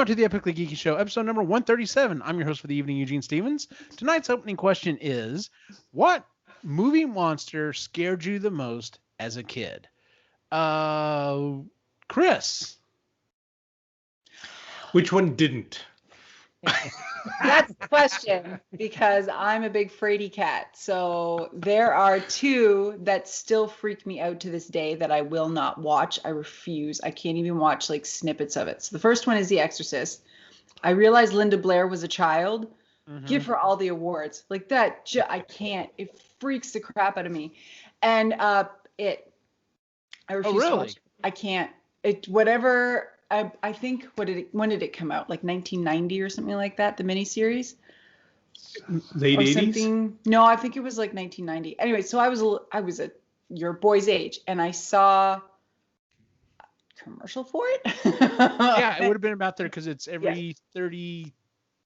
Welcome to the Epically Geeky Show, episode number 137. I'm your host for the evening, Eugene Stevens. Tonight's opening question is, what movie monster scared you the most as a kid? Chris. Which one didn't? That's the question, because I'm a big Freddy cat. So there are two that still freak me out to this day that I will not watch. I refuse. I can't even watch like snippets of it. So the first one is The Exorcist. I realized Linda Blair was a child. Mm-hmm. Give her all the awards. Like that, I can't. It freaks the crap out of me. And I refuse to watch it. I can't. Whatever. I think when did it come out? Like 1990 or something like that, the miniseries? Late 80s? No, I think it was like 1990. Anyway, so I was your boy's age, and I saw a commercial for it. Yeah, it would have been about there because it's every 30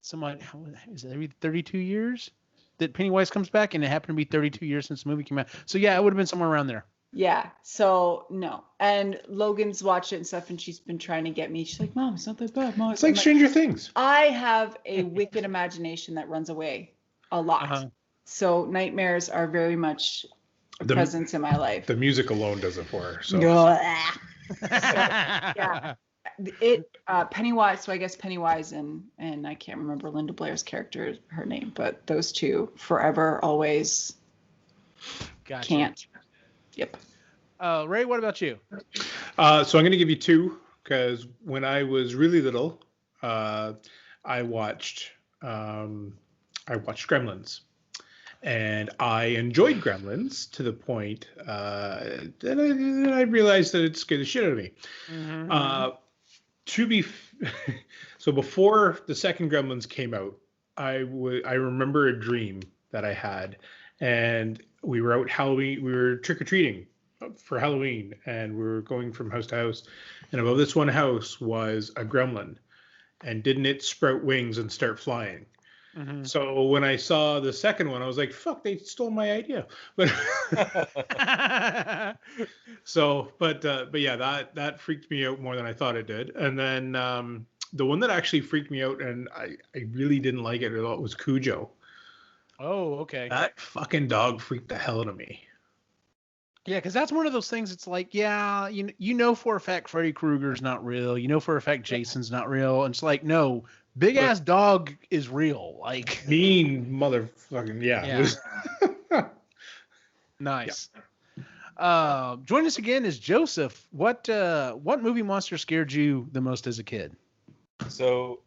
some odd, how is it, every 32 years that Pennywise comes back, and it happened to be 32 years since the movie came out. So yeah, it would have been somewhere around there. Yeah, so no. And Logan's watched it and stuff, and she's been trying to get me. She's like, Mom, it's not that bad, Mom. It's like Stranger Things. I have a wicked imagination that runs away a lot. Uh-huh. So nightmares are very much a presence in my life. The music alone does it for her. So. Yeah. Pennywise, so I guess Pennywise and I can't remember Linda Blair's character, her name, but those two, forever, always. Gotcha. Can't. Yep. Ray, what about you? So I'm going to give you two, because when I was really little, I watched Gremlins, and I enjoyed Gremlins to the point that I realized that it scared the shit out of me. Mm-hmm. So before the second Gremlins came out, I remember a dream that I had. And we were out Halloween. We were trick-or-treating for Halloween, and we were going from house to house. And above this one house was a gremlin. And didn't it sprout wings and start flying? Mm-hmm. So when I saw the second one, I was like, "Fuck! They stole my idea." But but yeah, that freaked me out more than I thought it did. And then the one that actually freaked me out, and I really didn't like it at all, was Cujo. Oh, okay. That fucking dog freaked the hell out of me. Yeah, because that's one of those things. It's like, yeah, you know for a fact Freddy Krueger's not real. You know for a fact Jason's not real. And it's like, no, big ass dog is real. Like mean motherfucking yeah. Nice. Yeah. Join us again is Joseph. What movie monster scared you the most as a kid? So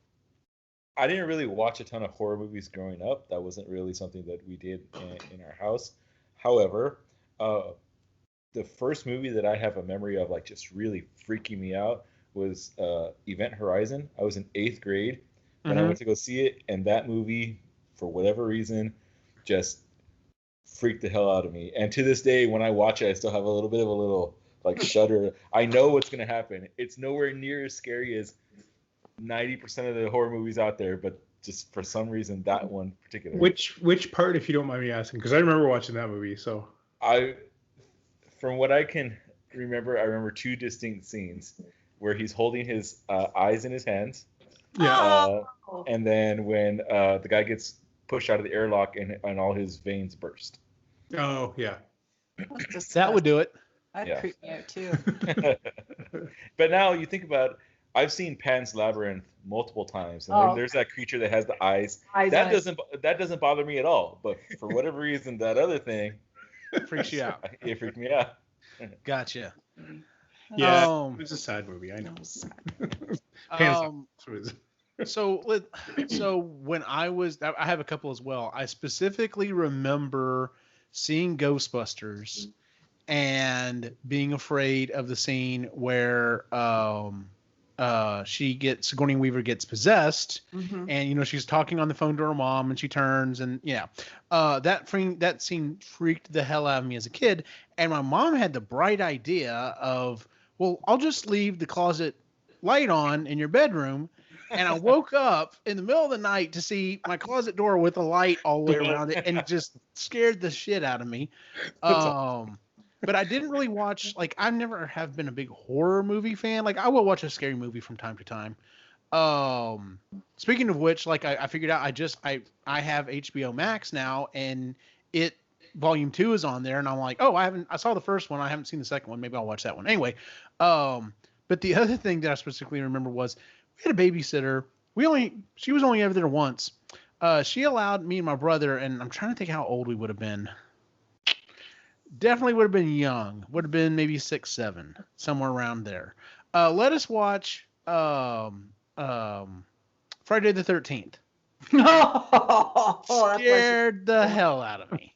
I didn't really watch a ton of horror movies growing up. That wasn't really something that we did in our house. However, the first movie that I have a memory of like just really freaking me out was Event Horizon. I was in 8th grade when I went to go see it, and that movie, for whatever reason, just freaked the hell out of me. And to this day, when I watch it, I still have a little bit of a little like shudder. I know what's gonna happen. It's nowhere near as scary as 90% of the horror movies out there, but just for some reason that one particular. Which part, if you don't mind me asking, because I remember watching that movie. So from what I can remember, I remember two distinct scenes where he's holding his eyes in his hands. Yeah. And then when the guy gets pushed out of the airlock and all his veins burst. Oh yeah. That would do it. That'd creep me out too. But now you think about, I've seen Pan's Labyrinth multiple times, and there's that creature that has the eyes. That doesn't bother me at all. But for whatever reason, that other thing freaks you out. It freaked me out. Gotcha. Yeah, it was a sad movie. I know. So when I have a couple as well. I specifically remember seeing Ghostbusters and being afraid of the scene where Sigourney Weaver gets possessed, and she's talking on the phone to her mom, and she turns, and that scene freaked the hell out of me as a kid. And my mom had the bright idea of, well, I'll just leave the closet light on in your bedroom. And I woke up in the middle of the night to see my closet door with a light all the way around it, and it just scared the shit out of me. But I didn't really watch, like, I never have been a big horror movie fan. Like, I will watch a scary movie from time to time. Speaking of which, like I figured out, I have HBO Max now, and Volume 2 is on there, and I'm like, oh, I saw the first one, I haven't seen the second one, maybe I'll watch that one anyway. But the other thing that I specifically remember was we had a babysitter. She was only ever there once. She allowed me and my brother, and I'm trying to think how old we would have been. Definitely would have been young. Would have been maybe 6, 7, somewhere around there. Let us watch Friday the 13th. Scared the hell out of me.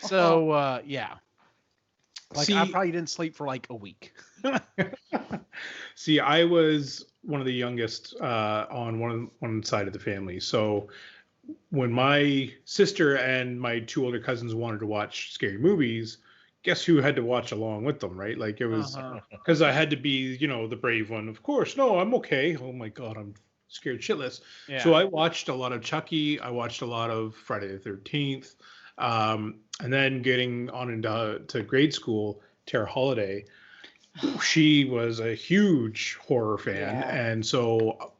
So yeah. Like, I probably didn't sleep for like a week. See, I was one of the youngest on one side of the family. So when my sister and my 2 older cousins wanted to watch scary movies, guess who had to watch along with them, right? Like, it was because I had to be, the brave one. Of course, no, I'm okay. Oh my God, I'm scared shitless. Yeah. So I watched a lot of Chucky. I watched a lot of Friday the 13th. And then getting on into grade school, Tara Holiday, she was a huge horror fan. Yeah. And so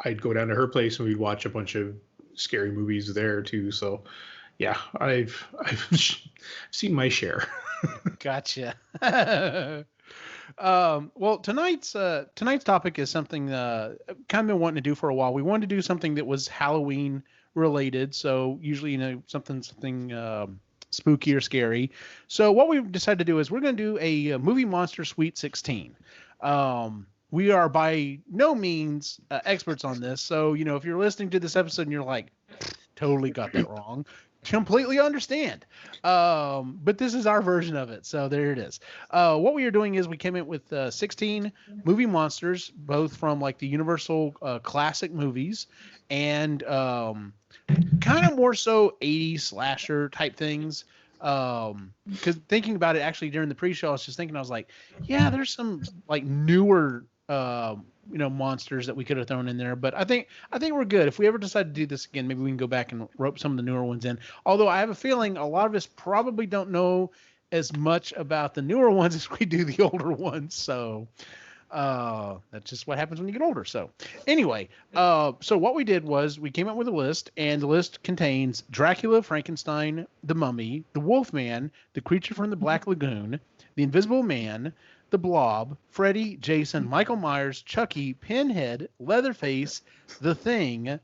I'd go down to her place and we'd watch a bunch of scary movies there too. So yeah, I've seen my share. Gotcha. Well, tonight's topic is something kind of been wanting to do for a while. We wanted to do something that was Halloween related, so usually something spooky or scary. So what we've decided to do is we're going to do a movie monster Sweet 16. We are by no means experts on this, so if you're listening to this episode and you're like, totally got that wrong, completely understand. But this is our version of it, so there it is. What we are doing is we came in with 16 movie monsters, both from like the Universal classic movies and kind of more so 80s slasher type things. Because thinking about it, actually during the pre-show, I was just thinking, I was like, yeah, there's some like newer monsters that we could have thrown in there, but I think we're good. If we ever decide to do this again, maybe we can go back and rope some of the newer ones in. Although I have a feeling a lot of us probably don't know as much about the newer ones as we do the older ones. So that's just what happens when you get older. So anyway, so what we did was we came up with a list, and the list contains Dracula, Frankenstein, the Mummy, the Wolfman, the Creature from the Black Lagoon, the Invisible Man, the Blob, Freddy, Jason, Michael Myers, Chucky, Pinhead, Leatherface, The Thing,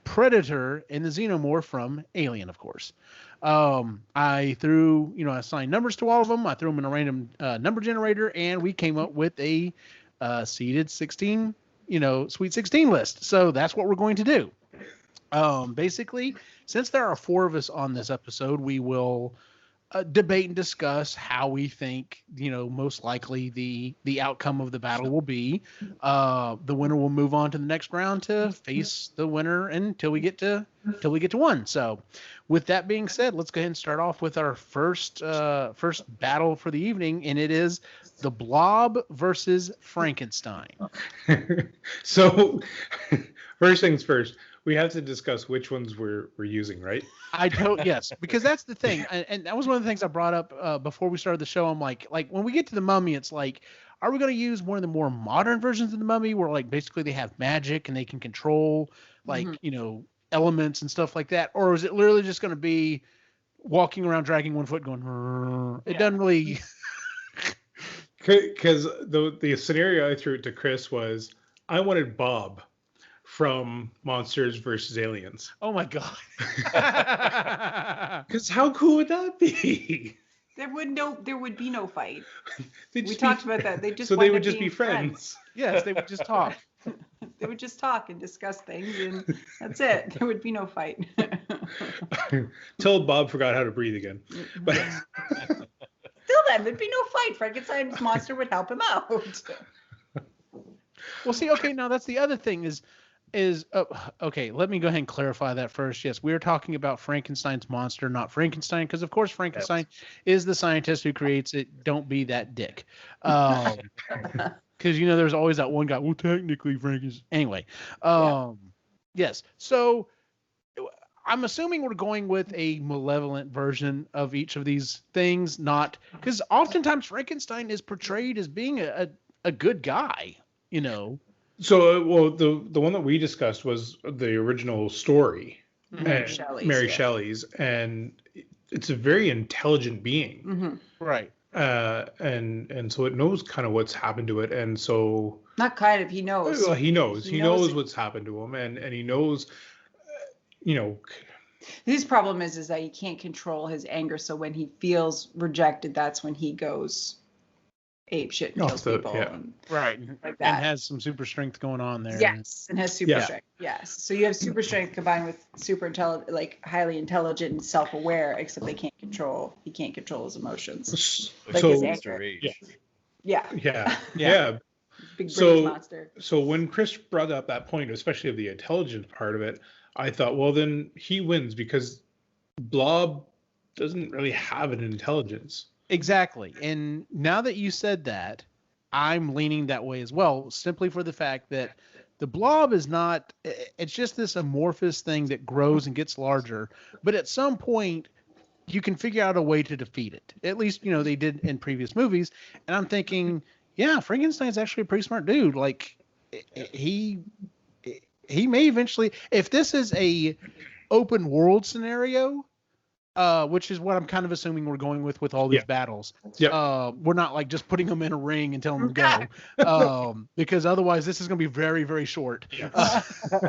Predator, and the Xenomorph from Alien, of course. I threw, I assigned numbers to all of them. I threw them in a random number generator, and we came up with a seeded 16, Sweet 16 list. So that's what we're going to do. Basically, since there are 4 of us on this episode, we will debate and discuss how we think, most likely the outcome of the battle will be. The winner will move on to the next round to face the winner until we get to 1. So with that being said, let's go ahead and start off with our first battle for the evening, and it is the Blob versus Frankenstein. So first things first, we have to discuss which ones we're using, right? Yes, because that's the thing, and that was one of the things I brought up before we started the show. I'm like when we get to the Mummy, it's like, are we going to use one of the more modern versions of the Mummy, where like basically they have magic and they can control elements and stuff like that, or is it literally just going to be walking around dragging one foot, going? It doesn't really. Because the scenario I threw to Chris was, I wanted Bob from Monsters versus Aliens. Oh my God. Because how cool would that be? There would be no fight. We talked about that. They would just be friends. Yes, they would just talk. They would just talk and discuss things, and that's it. There would be no fight. Till Bob forgot how to breathe again. But still then, there'd be no fight. Frankenstein's monster would help him out. Well, see, okay, now that's the other thing is okay, let me go ahead and clarify that first. Yes, we're talking about Frankenstein's monster, not Frankenstein, because of course Frankenstein is the scientist who creates it. Don't be that dick. Because there's always that one guy, well, technically Frankenstein. Anyway, yes. So I'm assuming we're going with a malevolent version of each of these things, not because oftentimes Frankenstein is portrayed as being a good guy, So, well, the one that we discussed was the original story, Mary Shelley's. Mary Shelley's, and it's a very intelligent being, Mm-hmm. Right. And so it knows kind of what's happened to it, and so Not kind of, he knows. well, he knows knows what's happened to him, and he knows, you know. His problem is that he can't control his anger, so when he feels rejected, that's when he goes ape shit and kills people. Yeah. And Right. like that. And has some super strength going on there. Yes, and has super strength. Yes. So you have super strength combined with super intelligent, like highly intelligent and self-aware, except he can't control his emotions. Like So, his Mr. anger. Rage. Yeah. Big So- British monster. So when Chris brought up that point, especially of the intelligence part of it, I thought, well, then he wins because Blob doesn't really have an intelligence. Exactly. And now that you said that, I'm leaning that way as well, simply for the fact that the Blob is not, it's just this amorphous thing that grows and gets larger. But at some point, you can figure out a way to defeat it. At least, they did in previous movies. And I'm thinking, yeah, Frankenstein's actually a pretty smart dude. Like, he may eventually, if this is a open world scenario, which is what I'm kind of assuming we're going with all these battles. Yep. We're not like just putting them in a ring and telling them to go, because otherwise this is going to be very, very short. I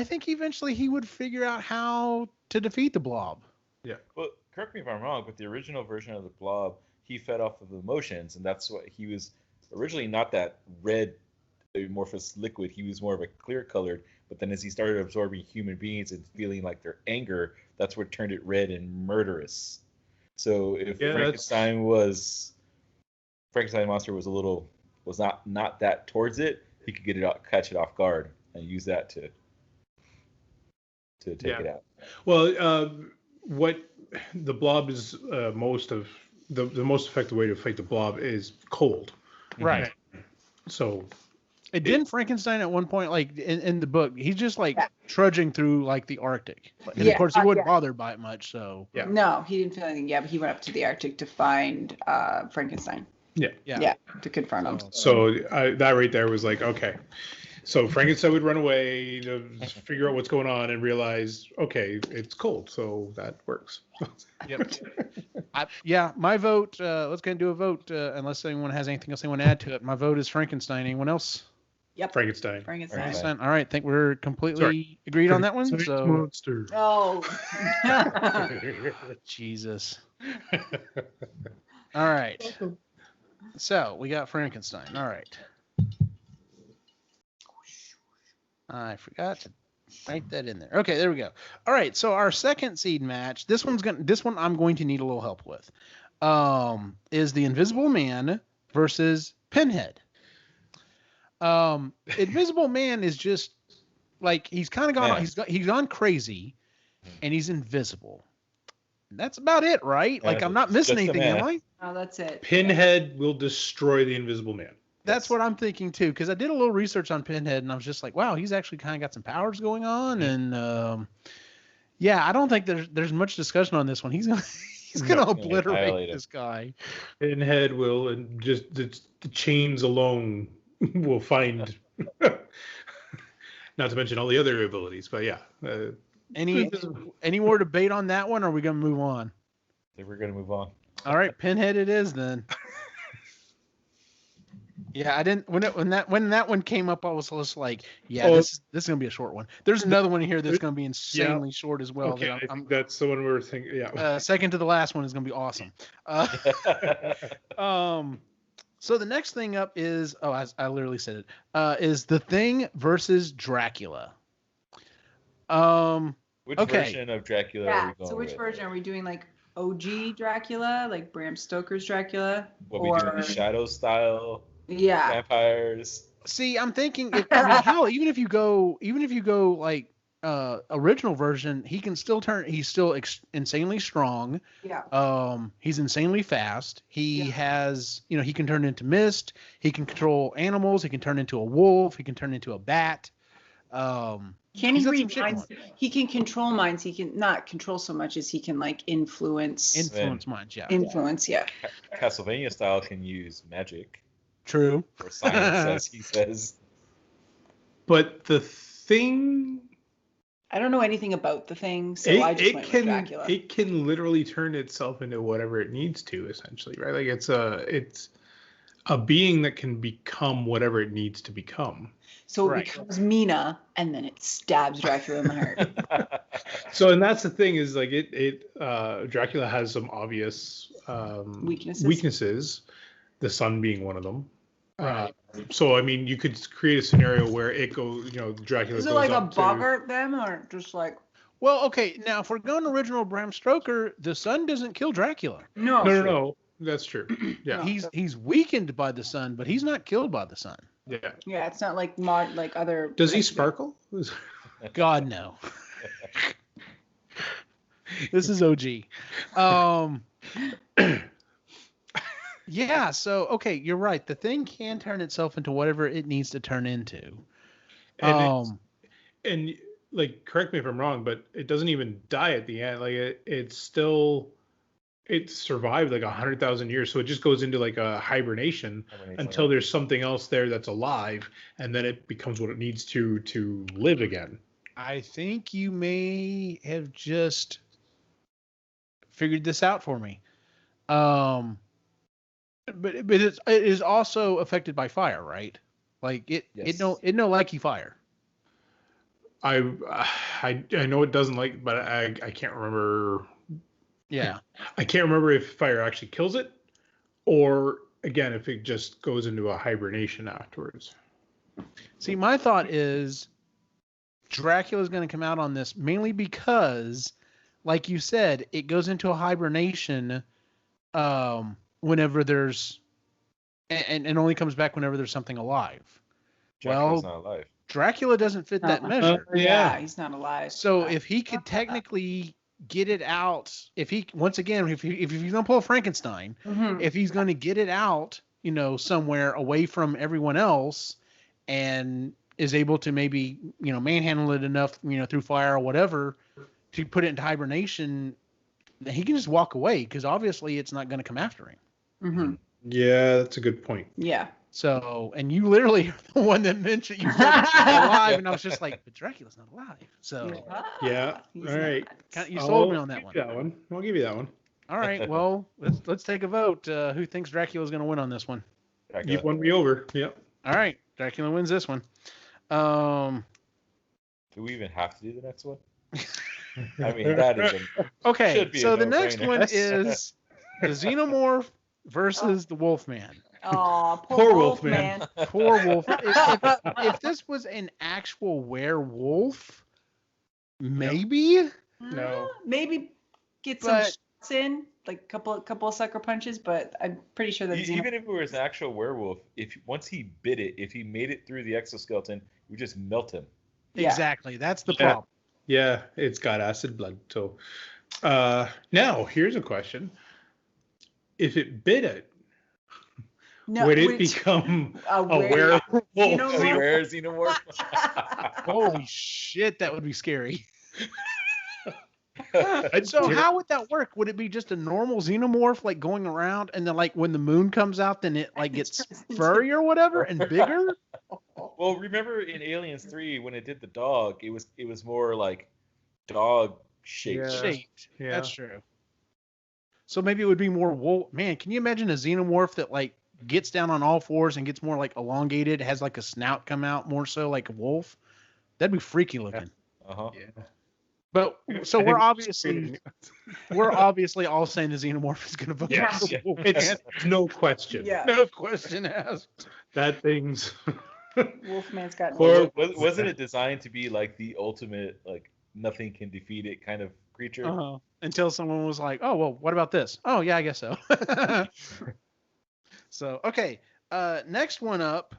think eventually he would figure out how to defeat the Blob. Yeah. Well, correct me if I'm wrong, but the original version of the Blob, he fed off of emotions, and that's what he was originally not that red amorphous liquid. He was more of a clear colored, but then as he started absorbing human beings and feeling like their anger, that's what turned it red and murderous. So if Frankenstein monster was not that towards it, he could catch it off guard and use that to take it out. Well, what the Blob is the most effective way to fight the Blob is cold. Right. So didn't Frankenstein at one point, like in the book, he's just like trudging through like the Arctic, and of course he wasn't bothered by it much. So no, he didn't feel anything. Yeah, but he went up to the Arctic to find Frankenstein. Yeah, to confront him. So that right there was like, okay. So Frankenstein would run away to figure out what's going on and realize, okay, it's cold, so that works. Yep. My vote. Let's go and do a vote. Unless anyone has anything else they want to add to it. My vote is Frankenstein. Anyone else? Yep. Frankenstein. All right. I think we're completely agreed on that one. So. Monster. Oh. Jesus. All right. So we got Frankenstein. All right. I forgot to write that in there. Okay, there we go. All right, so our second seed match. This one I'm going to need a little help with. Is the Invisible Man versus Pinhead. Invisible Man is just like he's kind of gone. He's gone crazy, and he's invisible. That's about it, right? Like I'm not missing anything, am I? Oh, that's it. Pinhead will destroy the Invisible Man. That's what I'm thinking too, because I did a little research on Pinhead, and I was just like, wow, he's actually kind of got some powers going on, and I don't think there's much discussion on this one. He's gonna obliterate this guy. Pinhead will, and just the chains alone will find. Not to mention all the other abilities, but yeah. Any more debate on that one, or are we gonna move on? I think we're gonna move on. All right, Pinhead it is then. Yeah, I didn't when that one came up. I was just like, this is gonna be a short one. There's another one here that's gonna be insanely short as well. Okay, I think that's the one we were thinking. Yeah. Second to the last one is gonna be awesome. So the next thing up is I literally said it. Is The Thing versus Dracula. Which version of Dracula are we going so which with? version are we doing? Like OG Dracula, like Bram Stoker's Dracula, What we doing? Shadow style. Yeah. Vampires. See, I'm thinking, hell, even if you go like original version, he can still turn. He's still insanely strong. Yeah. He's insanely fast. He has, he can turn into mist. He can control animals. He can turn into a wolf. He can turn into a bat. Can he read minds? He can control minds. He can not control so much as he can like influence minds. Yeah. Influence. Yeah. Castlevania style can use magic. True. Or science says he says. But the thing, I don't know anything about the thing, so I just went with Dracula. It can literally turn itself into whatever it needs to, essentially, right? Like it's a being that can become whatever it needs to become. So it becomes Mina, and then it stabs Dracula in the heart. So, and that's the thing is like Dracula has some obvious weaknesses. The sun being one of them. Right. So, I mean, you could create a scenario where it goes, Dracula. Is it goes like a up boggart then, or just like? Well, okay. Now, if we're going original Bram Stoker, the sun doesn't kill Dracula. No. That's true. Yeah. He's weakened by the sun, but he's not killed by the sun. Yeah. Yeah, it's not like other. Does he sparkle? God, no. This is OG. Yeah, so okay, you're right. The thing can turn itself into whatever it needs to turn into. And like, correct me if I'm wrong, but it doesn't even die at the end. Like it survived like 100,000 years, so it just goes into like a hibernation until there's something else there that's alive, and then it becomes what it needs to live again. I think you may have just figured this out for me. But it is also affected by fire, right? Like it no likey fire. I know it doesn't like, but I can't remember. Yeah. I can't remember if fire actually kills it, or again if it just goes into a hibernation afterwards. See, my thought is Dracula's going to come out on this mainly because, like you said, it goes into a hibernation whenever there's, and only comes back whenever there's something alive. Dracula's not alive. Dracula doesn't fit that measure. Yeah, he's not alive. So if he could technically get it out, if he's going to pull a Frankenstein, if he's going to get it out, somewhere away from everyone else, and is able to maybe, manhandle it enough, through fire or whatever, to put it into hibernation, he can just walk away because obviously it's not going to come after him. Mm-hmm. Yeah, that's a good point. Yeah. So, and you literally are the one that mentioned you said alive, and I was just like, but Dracula's not alive. So, yeah. All right. You sold me on that one. I'll give you that one. All right. Well, let's take a vote. Who thinks Dracula's going to win on this one? You've won me over. Yep. All right. Dracula wins this one. Do we even have to do the next one? I mean, that is okay. So the next one is the Xenomorph versus the Wolfman. Oh, poor Wolfman. Poor Wolf. If this was an actual werewolf, maybe. No. Maybe get some shots in, like a couple of sucker punches, but I'm pretty sure that even if it was an actual werewolf, once he bit it, if he made it through the exoskeleton, you just melt him. Yeah. Exactly. That's the problem. Yeah, it's got acid blood. So now here's a question. If it bit it, would it become a werewolf? Xenomorph? Holy shit, that would be scary. So how would that work? Would it be just a normal xenomorph like going around, and then like when the moon comes out, then it like gets furry or whatever and bigger? Well, remember in Aliens 3 when it did the dog, it was more like dog shaped. Yeah. That's true. So maybe it would be more wolf. Man, can you imagine a xenomorph that like gets down on all fours and gets more like elongated, has like a snout come out more so like a wolf? That'd be freaky looking. Uh-huh. Yeah. But so we're obviously all saying the xenomorph is going to vote. Yes, it's no question. Yeah. No question asked. That thing's Wolfman's got. Wasn't it designed to be like the ultimate, like nothing can defeat it kind of creature? Uh-huh. Until someone was like, "Oh well, what about this?" Oh yeah, I guess so. So okay, next one up.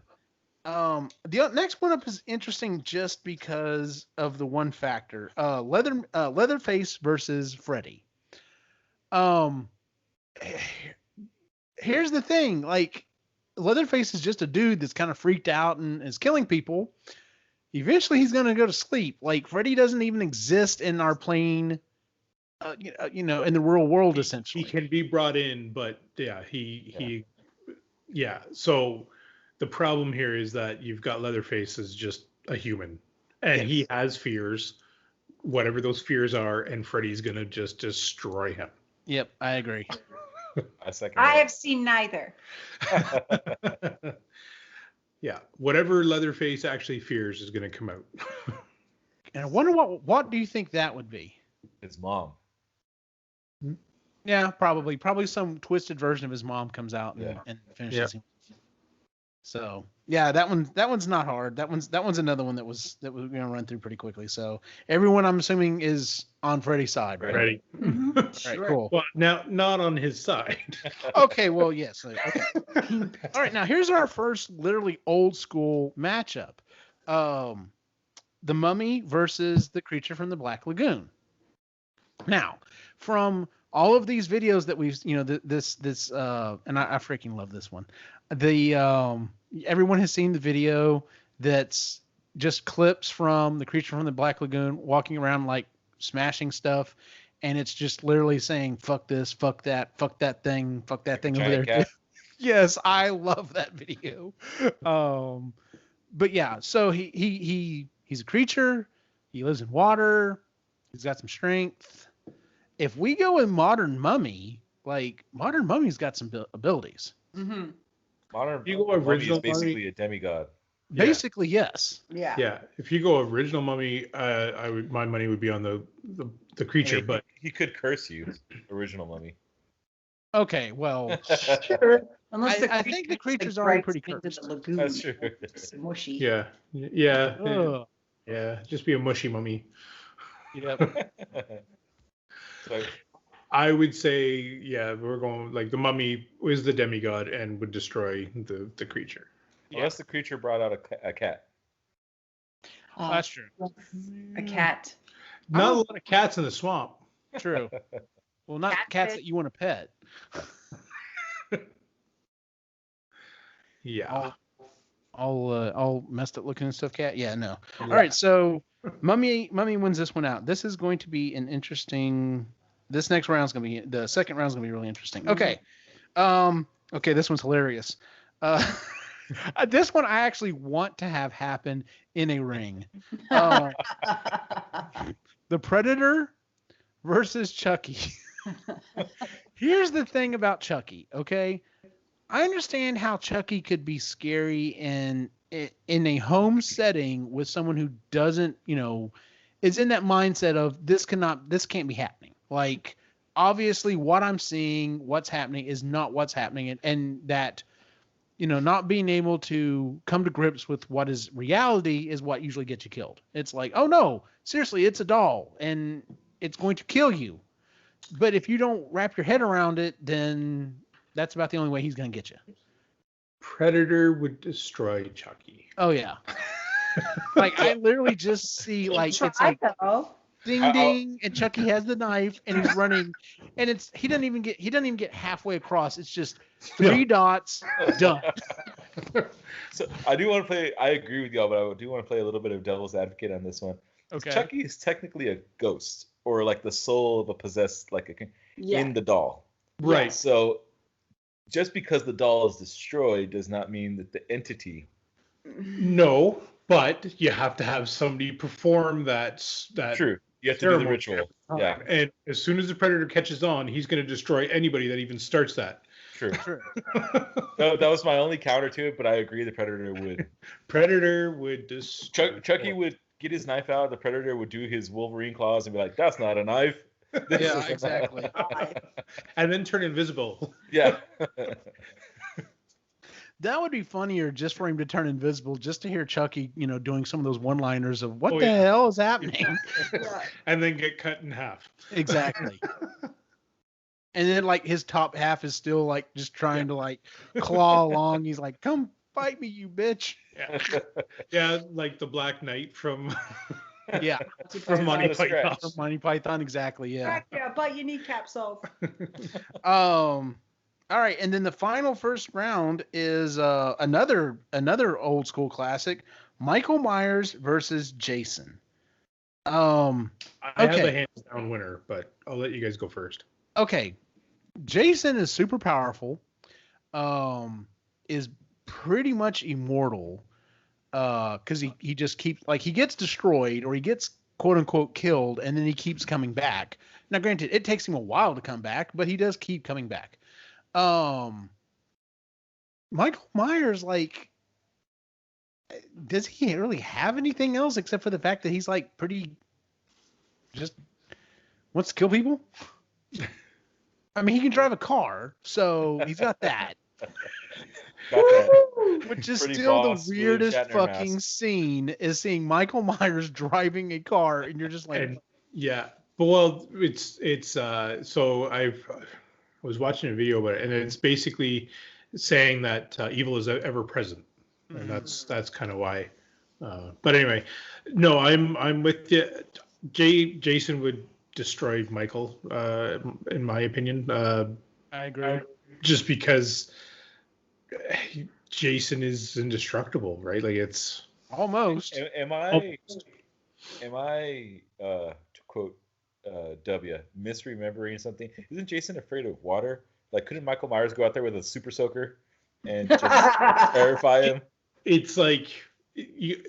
The next one up is interesting just because of the one factor. Leatherface versus Freddy. Here's the thing, like Leatherface is just a dude that's kind of freaked out and is killing people. Eventually he's going to go to sleep. Like Freddy doesn't even exist in our plane, in the real world essentially. He can be brought in, but yeah, yeah. So The problem here is that you've got Leatherface as just a human, and he has fears, whatever those fears are, and Freddy's gonna just destroy him. Yep, I agree. I have seen neither. Yeah, whatever Leatherface actually fears is gonna come out. And I wonder what do you think that would be? His mom. Yeah, probably some twisted version of his mom comes out and finishes him. So yeah, that one's not hard. That one's another one that we're gonna run through pretty quickly. So everyone, I'm assuming, is on Freddy's side, right? Freddy. Mm-hmm. All right, cool. Well, now not on his side. Okay, well, yes. Okay. All right, now here's our first literally old school matchup. The Mummy versus the creature from the Black Lagoon. Now, from all of these videos that we've, this and I freaking love this one. Everyone has seen the video that's just clips from the creature from the Black Lagoon walking around like smashing stuff, and it's just literally saying "fuck this, fuck that thing over there." Cat. Yes, I love that video. But yeah, so he's a creature. He lives in water. He's got some strength. If we go with Modern Mummy, like Modern Mummy's got some abilities. Mm-hmm. Modern You go Mummy original is basically Mummy? a demigod. Yeah. Basically, yes. Yeah. Yeah, if you go original Mummy, my money would be on the creature, but he could curse you. Original Mummy. Okay, well, Sure. Unless I think the creature's already pretty into cursed. the lagoon. That's true. It's mushy. yeah, Ugh. just be a mushy mummy. Yep. So, I would say, we're going like the Mummy is the demigod and would destroy the creature. unless the creature brought out a cat. That's true. A cat. Not a lot of cats in the swamp. True. Well, not cats that you want to pet. Yeah. All messed up looking and stuff cat. Yeah, no. All right, so Mummy wins this one out. This is going to be an interesting. This next round's gonna be the second round's gonna be really interesting. Okay, okay, this one's hilarious. This one I actually want to have happen in a ring. The Predator versus Chucky. Here's the thing about Chucky. Okay, I understand how Chucky could be scary in a home setting with someone who doesn't, is in that mindset of this can't be happening. Like, obviously what I'm seeing, what's happening is not what's happening. And that, not being able to come to grips with what is reality is what usually gets you killed. It's like, oh no, seriously, it's a doll and it's going to kill you. But if you don't wrap your head around it, then that's about the only way he's going to get you. Predator would destroy Chucky. Oh yeah. Like I literally just see like it's like ding ding, and Chucky has the knife and he's running, and he doesn't even get halfway across. It's just 3 dots, done. So I do want to play. I agree with y'all, but I do want to play a little bit of devil's advocate on this one. Okay. Chucky is technically a ghost, or like the soul of a possessed, in the doll. Right. So just because the doll is destroyed does not mean that the entity. No, but you have to have somebody perform that. True. You have to do the ritual. Yeah. And as soon as the Predator catches on, he's going to destroy anybody that even starts that. True. No, that was my only counter to it, but I agree the Predator would. Predator would destroy. Chucky would get his knife out. The Predator would do his Wolverine claws and be like, "That's not a knife." Yeah, exactly. And then turn invisible. Yeah. That would be funnier just for him to turn invisible, just to hear Chucky, doing some of those one-liners of what the hell is happening? And then get cut in half. Exactly. And then like his top half is still like just trying to like claw along. He's like, "Come fight me, you bitch." Yeah, like the Black Knight from Yeah. from Monty Python. From Monty Python, exactly. Yeah. Yeah, bite your kneecaps off. All right, and then the final first round is another old school classic, Michael Myers versus Jason. I have a hands down winner, but I'll let you guys go first. Okay, Jason is super powerful. Is pretty much immortal, because he just keeps, like, he gets destroyed or he gets quote unquote killed, and then he keeps coming back. Now, granted, it takes him a while to come back, but he does keep coming back. Michael Myers, like, does he really have anything else except for the fact that he's like pretty just wants to kill people? I mean, he can drive a car, so he's got that. Which is Pretty still boss, the weirdest William Shatner fucking mask. scene, is seeing Michael Myers driving a car, and you're just like, And yeah, but well, it's so I was watching a video about it, and it's basically saying that evil is ever present, and that's kind of why. But anyway, no, I'm with you. Jason would destroy Michael, in my opinion. I agree. Just because Jason is indestructible, right? Like it's Almost. Am I to quote W, misremembering something? Isn't Jason afraid of water? Like, couldn't Michael Myers go out there with a super soaker and just terrify him? It's like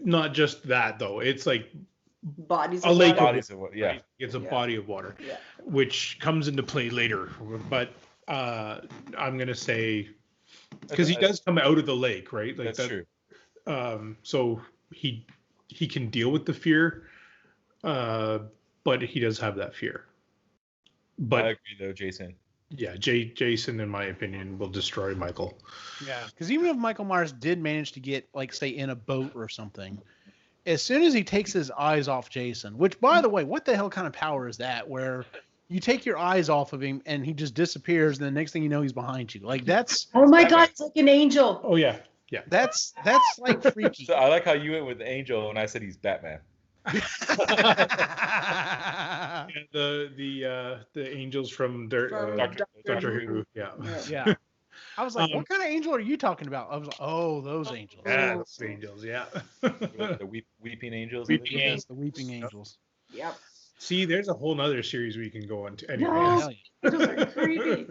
not just that though. It's like Bodies a of lake water. Bodies of what? Yeah. right? It's a body of water, Yeah. which comes into play later. But I'm gonna say because he does come out of the lake, right? Like That's true. So he can deal with the fear, but he does have that fear. But I agree, though, Jason. yeah, Jason, in my opinion, will destroy Michael. Yeah, because even if Michael Myers did manage to get, like, say, in a boat or something, as soon as he takes his eyes off Jason, which, by the way, what the hell kind of power is that, where you take your eyes off of him and he just disappears, and the next thing you know, he's behind you? Like, that's Oh my God, it's like an angel. Oh yeah, that's like freaky. So I like how you went with Angel when I said he's Batman. and the angels from Doctor Who. Yeah. Yeah. I was like, what kind of angel are you talking about? I was like, oh, those angels. Yeah, those angels. Yeah. The weeping angels. Weeping Yes, the weeping angels. Yep. See, there's a whole nother series we can go on to. Anyway. No. Hell yeah. Angels are creepy.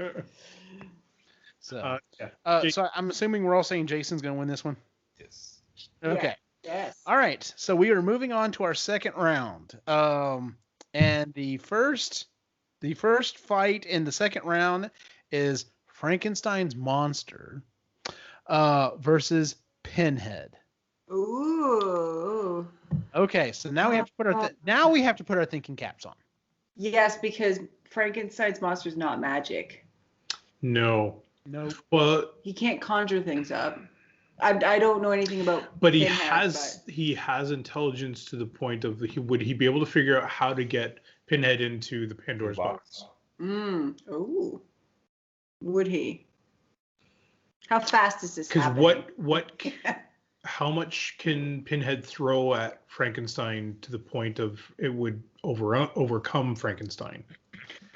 So, yeah. so I'm assuming we're all saying Jason's going to win this one. Yes. Okay. Yes. All right. So we are moving on to our second round. And the first fight in the second round is Frankenstein's monster versus Pinhead. Ooh. Okay, so now we have to put our thinking caps on. Yes, because Frankenstein's monster is not magic. No. No. Well, He can't conjure things up. I don't know anything about. but he Pinhead, has intelligence to the point of would he be able to figure out how to get Pinhead into the Pandora's box? Ooh. Would he? How fast is this Because happening? how much can Pinhead throw at Frankenstein to the point of it would overcome Frankenstein?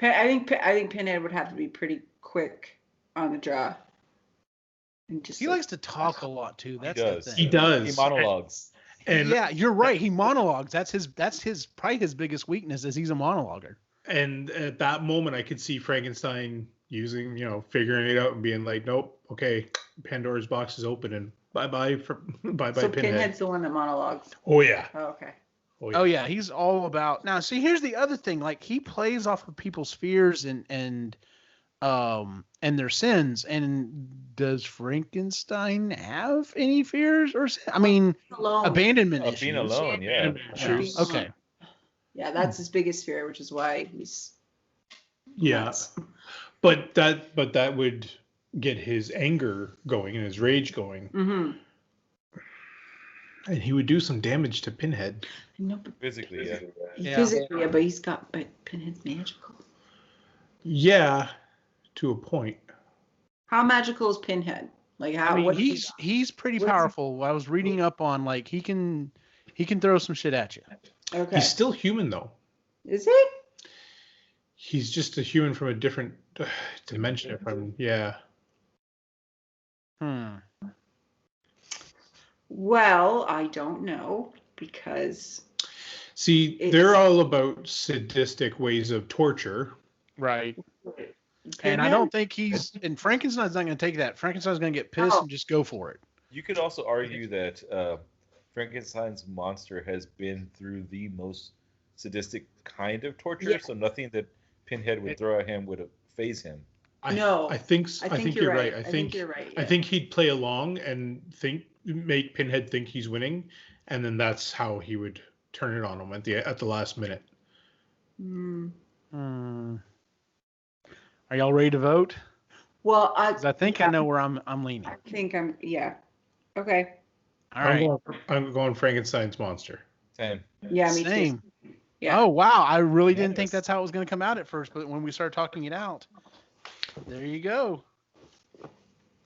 I think Pinhead would have to be pretty quick on the draw. And just He likes to talk a lot too. That's the does. thing. He does. He monologues. And yeah, you're right. He monologues. That's probably his biggest weakness, is he's a monologuer. And at that moment, I could see Frankenstein using, figuring it out and being like, nope, okay, Pandora's box is open and bye-bye So Pinhead. Pinhead's the one that monologues. Oh, yeah. Oh, okay. Oh yeah, he's all about. Now, see, here's the other thing. Like, he plays off of people's fears and their sins. And does Frankenstein have any fears or? I mean, Alone. abandonment Of issues. being alone, yeah. Sure. Being Okay. alone. Yeah, that's his biggest fear, which is why he's. Yeah. nuts. But that would get his anger going and his rage going. Mm-hmm. And he would do some damage to Pinhead. No, but Physically, yeah. Yeah. physically, yeah, but Pinhead's magical. Yeah, to a point. How magical is Pinhead? Like how? I mean, what he's pretty what's he- powerful. I was reading up on, like, he can throw some shit at you. Okay. He's still human, though. Is he? He's just a human from a different dimension. Yeah. Well, I don't know because. See, they're all about sadistic ways of torture. Right. And I don't think and Frankenstein's not going to take that. Frankenstein's going to get pissed and just go for it. You could also argue that Frankenstein's monster has been through the most sadistic kind of torture, so nothing that Pinhead would throw at him would phase him. I think you're right. I think you're right. I think he'd play along and make Pinhead think he's winning, and then that's how he would turn it on him at the last minute. Are y'all ready to vote? Well, I think I know where I'm leaning. I think okay. All right. I'm going Frankenstein's monster. Same. Yeah, me Same. too. Yeah. Oh wow, I really didn't think that's how it was going to come out at first, but when we started talking it out, there you go.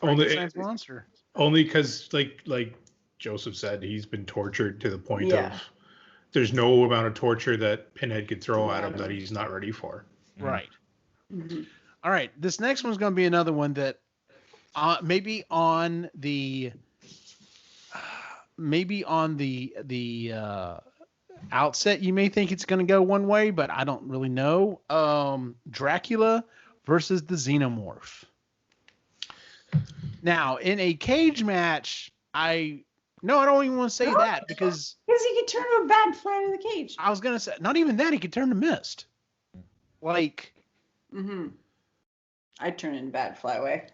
Frankenstein's monster. Only because, like Joseph said, he's been tortured to the point of there's no amount of torture that Pinhead could throw at him that he's not ready for. Right. Mm-hmm. All right. This next one's going to be another one that maybe on the outset you may think it's going to go one way, but I don't really know. Dracula versus the Xenomorph. Now, in a cage match, I don't even want to say that because he could turn to a bat fly in the cage. I was going to say, not even that, he could turn to mist. Like, I'd turn into bat fly away.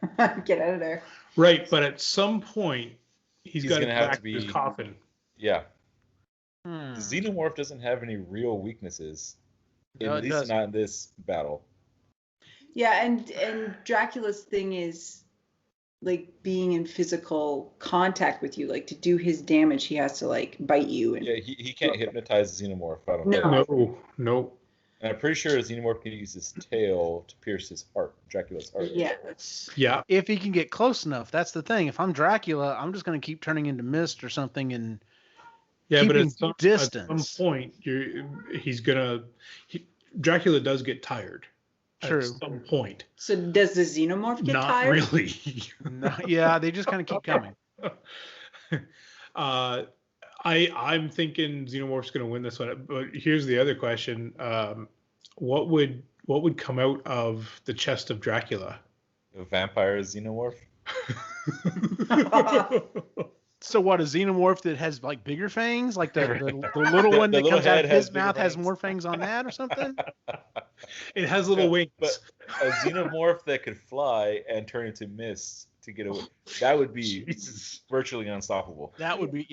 Get out of there. Right, but at some point, he's got to have to be his coffin. Yeah. The Xenomorph doesn't have any real weaknesses, at least not in this battle. Yeah, and Dracula's thing is like being in physical contact with you. Like to do his damage, he has to like bite you. And he can't hypnotize the Xenomorph. I don't know. No. And I'm pretty sure a Xenomorph can use his tail to pierce his heart, Dracula's heart. Yeah. If he can get close enough, that's the thing. If I'm Dracula, I'm just going to keep turning into mist or something and but at distance. At some point, Dracula does get tired. True. At some point. So does the Xenomorph get tired? Not really. Yeah, they just kind of keep coming. I'm thinking Xenomorph's going to win this one. But here's the other question: what would come out of the chest of Dracula? A vampire Xenomorph. So what, a Xenomorph that has like bigger fangs, like the little one that comes out of his mouth has more fangs on that or something? It has little wings. But a Xenomorph that could fly and turn into mist to get away, that would be virtually unstoppable. That would be,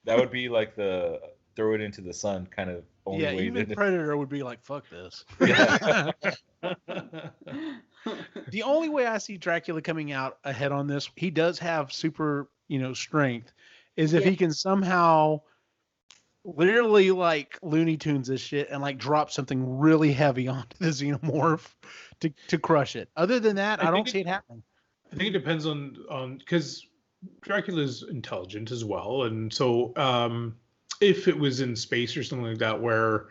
That would be like the throw it into the sun kind of only way. Even Predator would be like, fuck this. The only way I see Dracula coming out ahead on this, he does have super, strength, is if he can somehow literally like Looney Tunes this shit and like drop something really heavy onto the Xenomorph to crush it. Other than that, I don't see it happening. I think it depends on because Dracula's intelligent as well, and so if it was in space or something like that where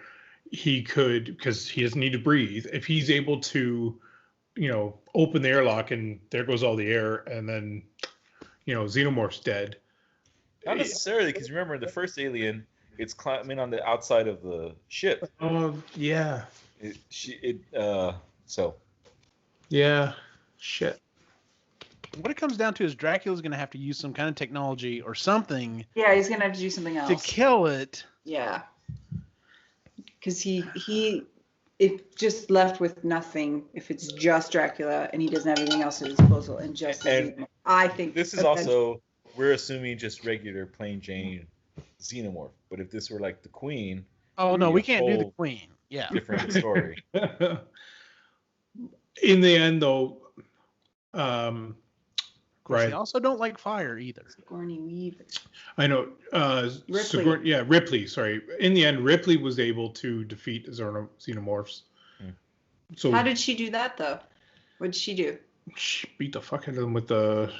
he could, because he doesn't need to breathe, if he's able to, open the airlock and there goes all the air, and then Xenomorph's dead. Not necessarily, because remember the first Alien, it's climbing on the outside of the ship. Oh yeah. Yeah. Shit. What it comes down to is Dracula's going to have to use some kind of technology or something. Yeah, he's going to have to do something else to kill it. Yeah. Because he if just left with nothing, if it's just Dracula and he doesn't have anything else at his disposal and just I think this is also, we're assuming just regular plain Jane Xenomorph, but if this were like the Queen, we can't do the Queen. Yeah, different story. In the end, though, They also don't like fire either. Sigourney Weaver. I know. Ripley. Ripley. Sorry. In the end, Ripley was able to defeat Xenomorphs. So how did she do that, though? What did she do? She beat the fuck out of them with the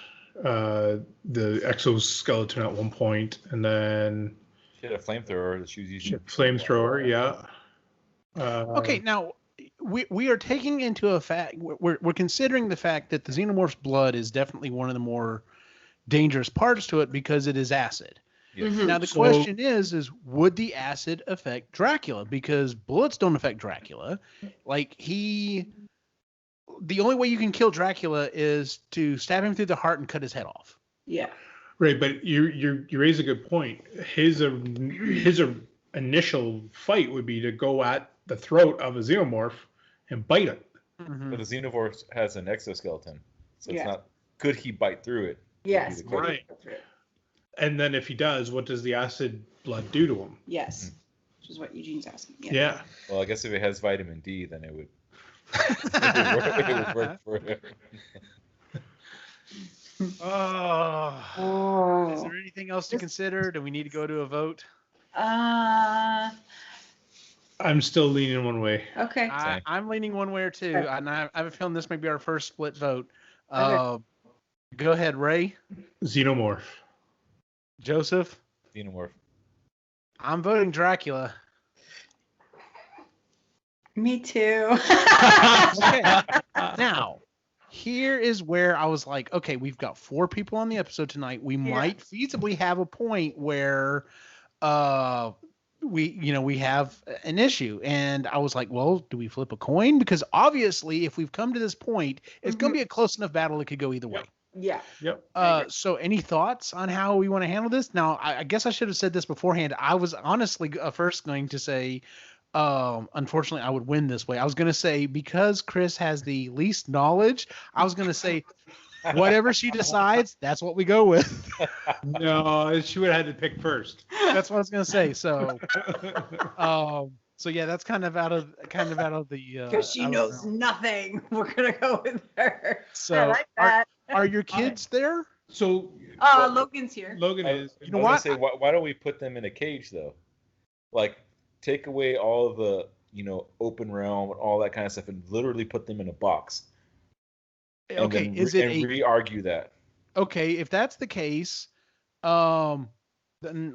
exoskeleton at one point, and then she had a flamethrower that she was using. Flamethrower, yeah. Okay, now we are taking into a fact. We're considering the fact that the Xenomorph's blood is definitely one of the more dangerous parts to it because it is acid. Yes. Now the question is would the acid affect Dracula? Because bullets don't affect Dracula. The only way you can kill Dracula is to stab him through the heart and cut his head off. Yeah. Right, but you raise a good point. His initial fight would be to go at the throat of a xenomorph and bite it. Mm-hmm. But the xenomorph has an exoskeleton, so it's Yeah. not. Could he bite through it? Yes. Right. And then if he does, what does the acid blood do to him? Yes. Which is what Eugene's asking. Yeah. Well, I guess if it has vitamin D, then it would. It would work for him. Oh. Is there anything else to consider? Do we need to go to a vote? Uh, I'm still leaning one way. okay. I'm leaning one way or two, Okay. and I have a feeling this may be our first split vote. Okay. Go ahead, Ray. Xenomorph. Joseph. Xenomorph. I'm voting Dracula. Me too. Okay. Now, here is where I was like, okay, we've got 4 people on the episode tonight. We might feasibly have a point where we have an issue. And I was like, well, do we flip a coin? Because obviously, if we've come to this point, it's going to be a close enough battle. It could go either way. Yeah. Yep. So any thoughts on how we want to handle this? Now, I guess I should have said this beforehand. I was honestly first going to say, unfortunately, I would win this way. I was going to say, because Chris has the least knowledge, I was going to say, whatever she decides, that's what we go with. No, she would have had to pick first. That's what I was going to say. So, so yeah, that's kind of out of the. Because she knows nothing. We're gonna go with her. So, I like that. Are your kids there? So Logan's here. Logan is. You know what? Say, why don't we put them in a cage though? Like, take away all the open realm and all that kind of stuff, and literally put them in a box. Okay, and is it re-argue that? Okay, if that's the case, then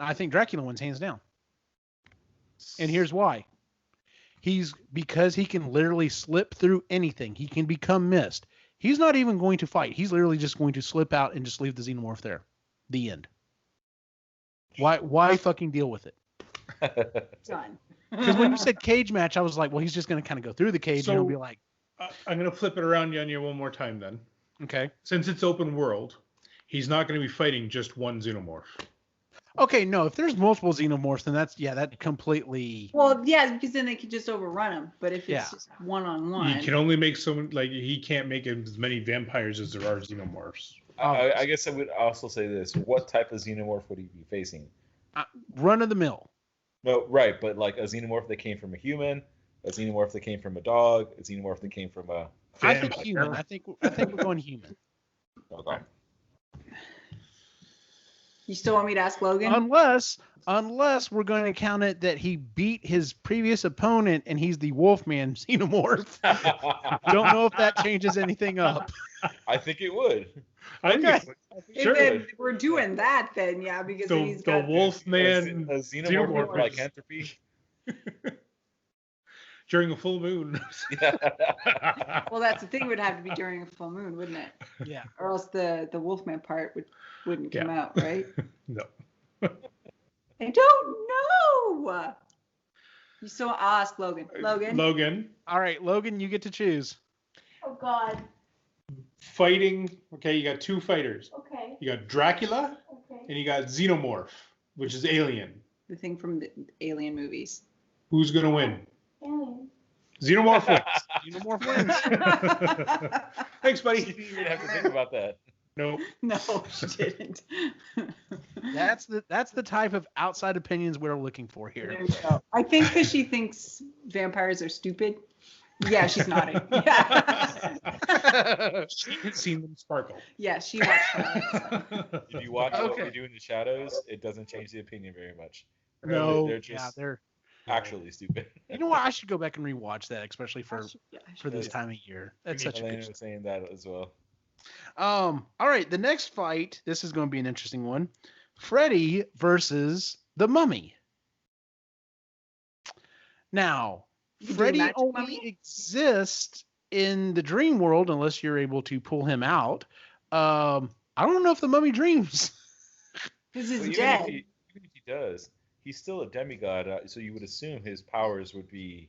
I think Dracula wins hands down. And here's why. Because he can literally slip through anything. He can become mist. He's not even going to fight. He's literally just going to slip out and just leave the xenomorph there. The end. Why fucking deal with it? Done. Because when you said cage match, I was like, well, he's just going to kind of go through the cage and he'll be like, I'm going to flip it around on you one more time then. okay. Since it's open world, he's not going to be fighting just one xenomorph. Okay, no, if there's multiple xenomorphs, then that completely. Well, yeah, because then they could just overrun him. But if it's just one-on-one. He can only make he can't make as many vampires as there are xenomorphs. I guess I would also say this. What type of xenomorph would he be facing? Run of the mill. No, right, but like a xenomorph that came from a human, a xenomorph that came from a dog, a xenomorph that came from a... I think human. I think we're going human. Okay. You still want me to ask Logan? Unless we're going to count it that he beat his previous opponent and he's the Wolfman xenomorph. Don't know if that changes anything up. I think it would. Okay. If we're doing that, then yeah, because he's got the Wolfman a xenomorph with lycanthropy. During a full moon. Well, that's the thing. It would have to be during a full moon, wouldn't it? Yeah. Or else the Wolfman part wouldn't come out, right? No. I don't know. You still ask Logan. Logan. All right, Logan, you get to choose. Oh God. Fighting. Okay, you got 2 fighters. Okay. You got Dracula. Okay. And you got Xenomorph, which is Alien. The thing from the Alien movies. Who's gonna win? Alien. Xenomorph wins. Xenomorph wins. Thanks, buddy. You didn't even have to think about that. No. No, she didn't. That's the type of outside opinions we're looking for here. There you go. I think because she thinks vampires are stupid. Yeah, she's nodding. Yeah. She's seen them sparkle. Yeah, she watched that. If you watch what we do in the shadows, it doesn't change the opinion very much. No. They're just they're actually stupid. You know what? I should go back and rewatch that, especially for should. this time of year. That's such a Elena good. was saying that as well. All right, the next fight. This is going to be an interesting one. Freddy versus the Mummy. Now, Freddy only exists in the dream world unless you're able to pull him out. I don't know if the Mummy dreams. Because he's Even dead. even if he does, he's still a demigod. So you would assume his powers would be,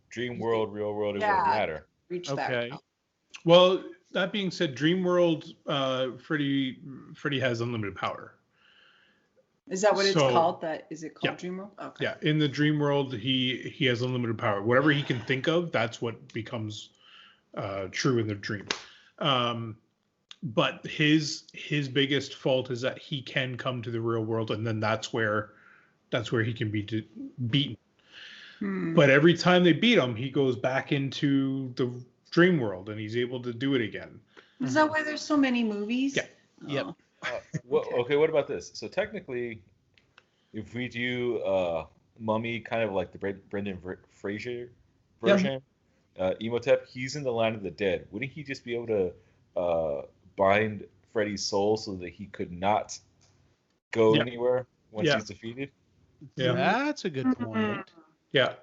dream world, real world, it wouldn't matter. Reach Okay. that. Well, that being said, Dreamworld, Freddy has unlimited power. Is that what it's called? Is it called Dreamworld? Okay. Yeah, in the Dreamworld, he has unlimited power. Whatever he can think of, that's what becomes true in the dream. But his biggest fault is that he can come to the real world, and then that's where he can be beaten. But every time they beat him, he goes back into the dream world, and he's able to do it again. Is that why there's so many movies? Yeah. Oh. Yep. Okay, what about this? So technically, if we do Mummy kind of like the Brendan Fraser version, Emotep, he's in the Land of the Dead. Wouldn't he just be able to bind Freddy's soul so that he could not go anywhere once he's defeated? Yeah, that's a good point. Yeah.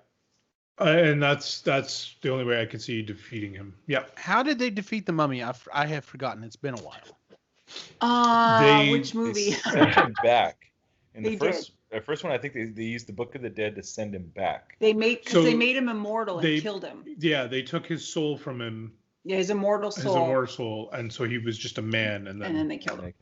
And that's the only way I could see defeating him. Yeah. How did they defeat the Mummy? I have forgotten. It's been a while. Which movie? They sent him back. In the first one, I think they used the Book of the Dead to send him back. They made him immortal and killed him. Yeah, they took his soul from him. Yeah, his immortal soul. And so he was just a man, and then they killed him.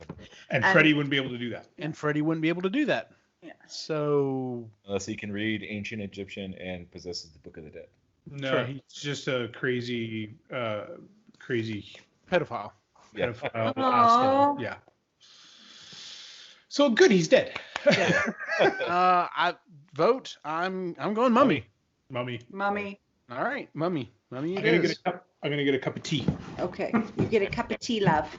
And Freddy wouldn't be able to do that. And Freddy wouldn't be able to do that. Yeah. So unless he can read ancient Egyptian and possesses the Book of the Dead. No, he's just a crazy pedophile. Yeah. Pedophile. Yeah. So good, he's dead. Yeah. I vote. I'm going Mummy. Mummy. All right, Mummy. Mummy. I'm gonna get a cup of tea. Okay, you get a cup of tea, love.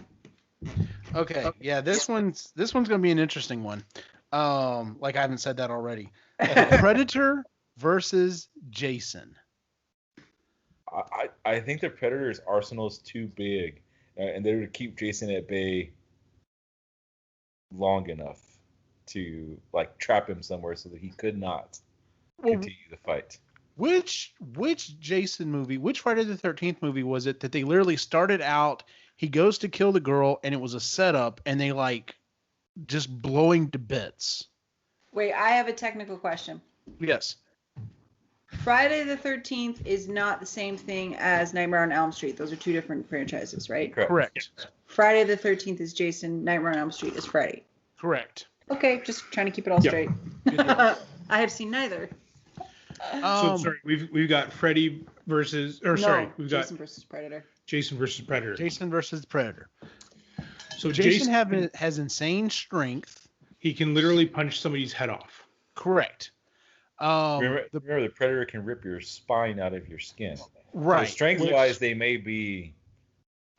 Okay. Yeah, this one's gonna be an interesting one. Like I haven't said that already. Predator versus Jason. I think the Predator's arsenal is too big, and they would keep Jason at bay long enough to like trap him somewhere so that he could not continue the fight. Which Jason movie, which Friday the 13th movie was it that they literally started out, he goes to kill the girl and it was a setup and they like just blowing to bits? Wait, I have a technical question. Yes. Friday the 13th is not the same thing as Nightmare on Elm Street. Those are two different franchises, right? Correct. Friday the 13th is Jason. Nightmare on Elm Street is Freddy. Correct. Okay, just trying to keep it all straight. I have seen neither. So sorry, we've got Freddy versus, we've got Jason versus Predator. Jason versus Predator. Jason versus Predator. So Jason has insane strength. He can literally punch somebody's head off. Correct. Remember, the Predator can rip your spine out of your skin. Right. So strength-wise, they may be.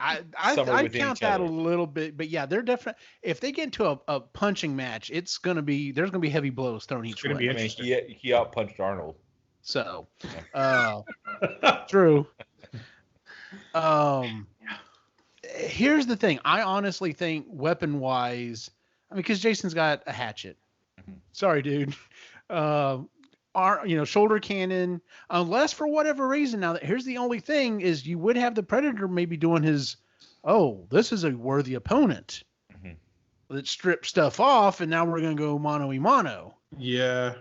I count that a little bit, but yeah, they're different. If they get into a punching match, there's gonna be heavy blows thrown each way. I mean, he outpunched Arnold. So, true. Here's the thing. I honestly think weapon-wise, because Jason's got a hatchet. Mm-hmm. Sorry, dude. Shoulder cannon, unless for whatever reason. Now, here's the only thing is you would have the Predator maybe doing his, this is a worthy opponent. Mm-hmm. Let's strip stuff off, and now we're going to go mano-a-mano. Yeah.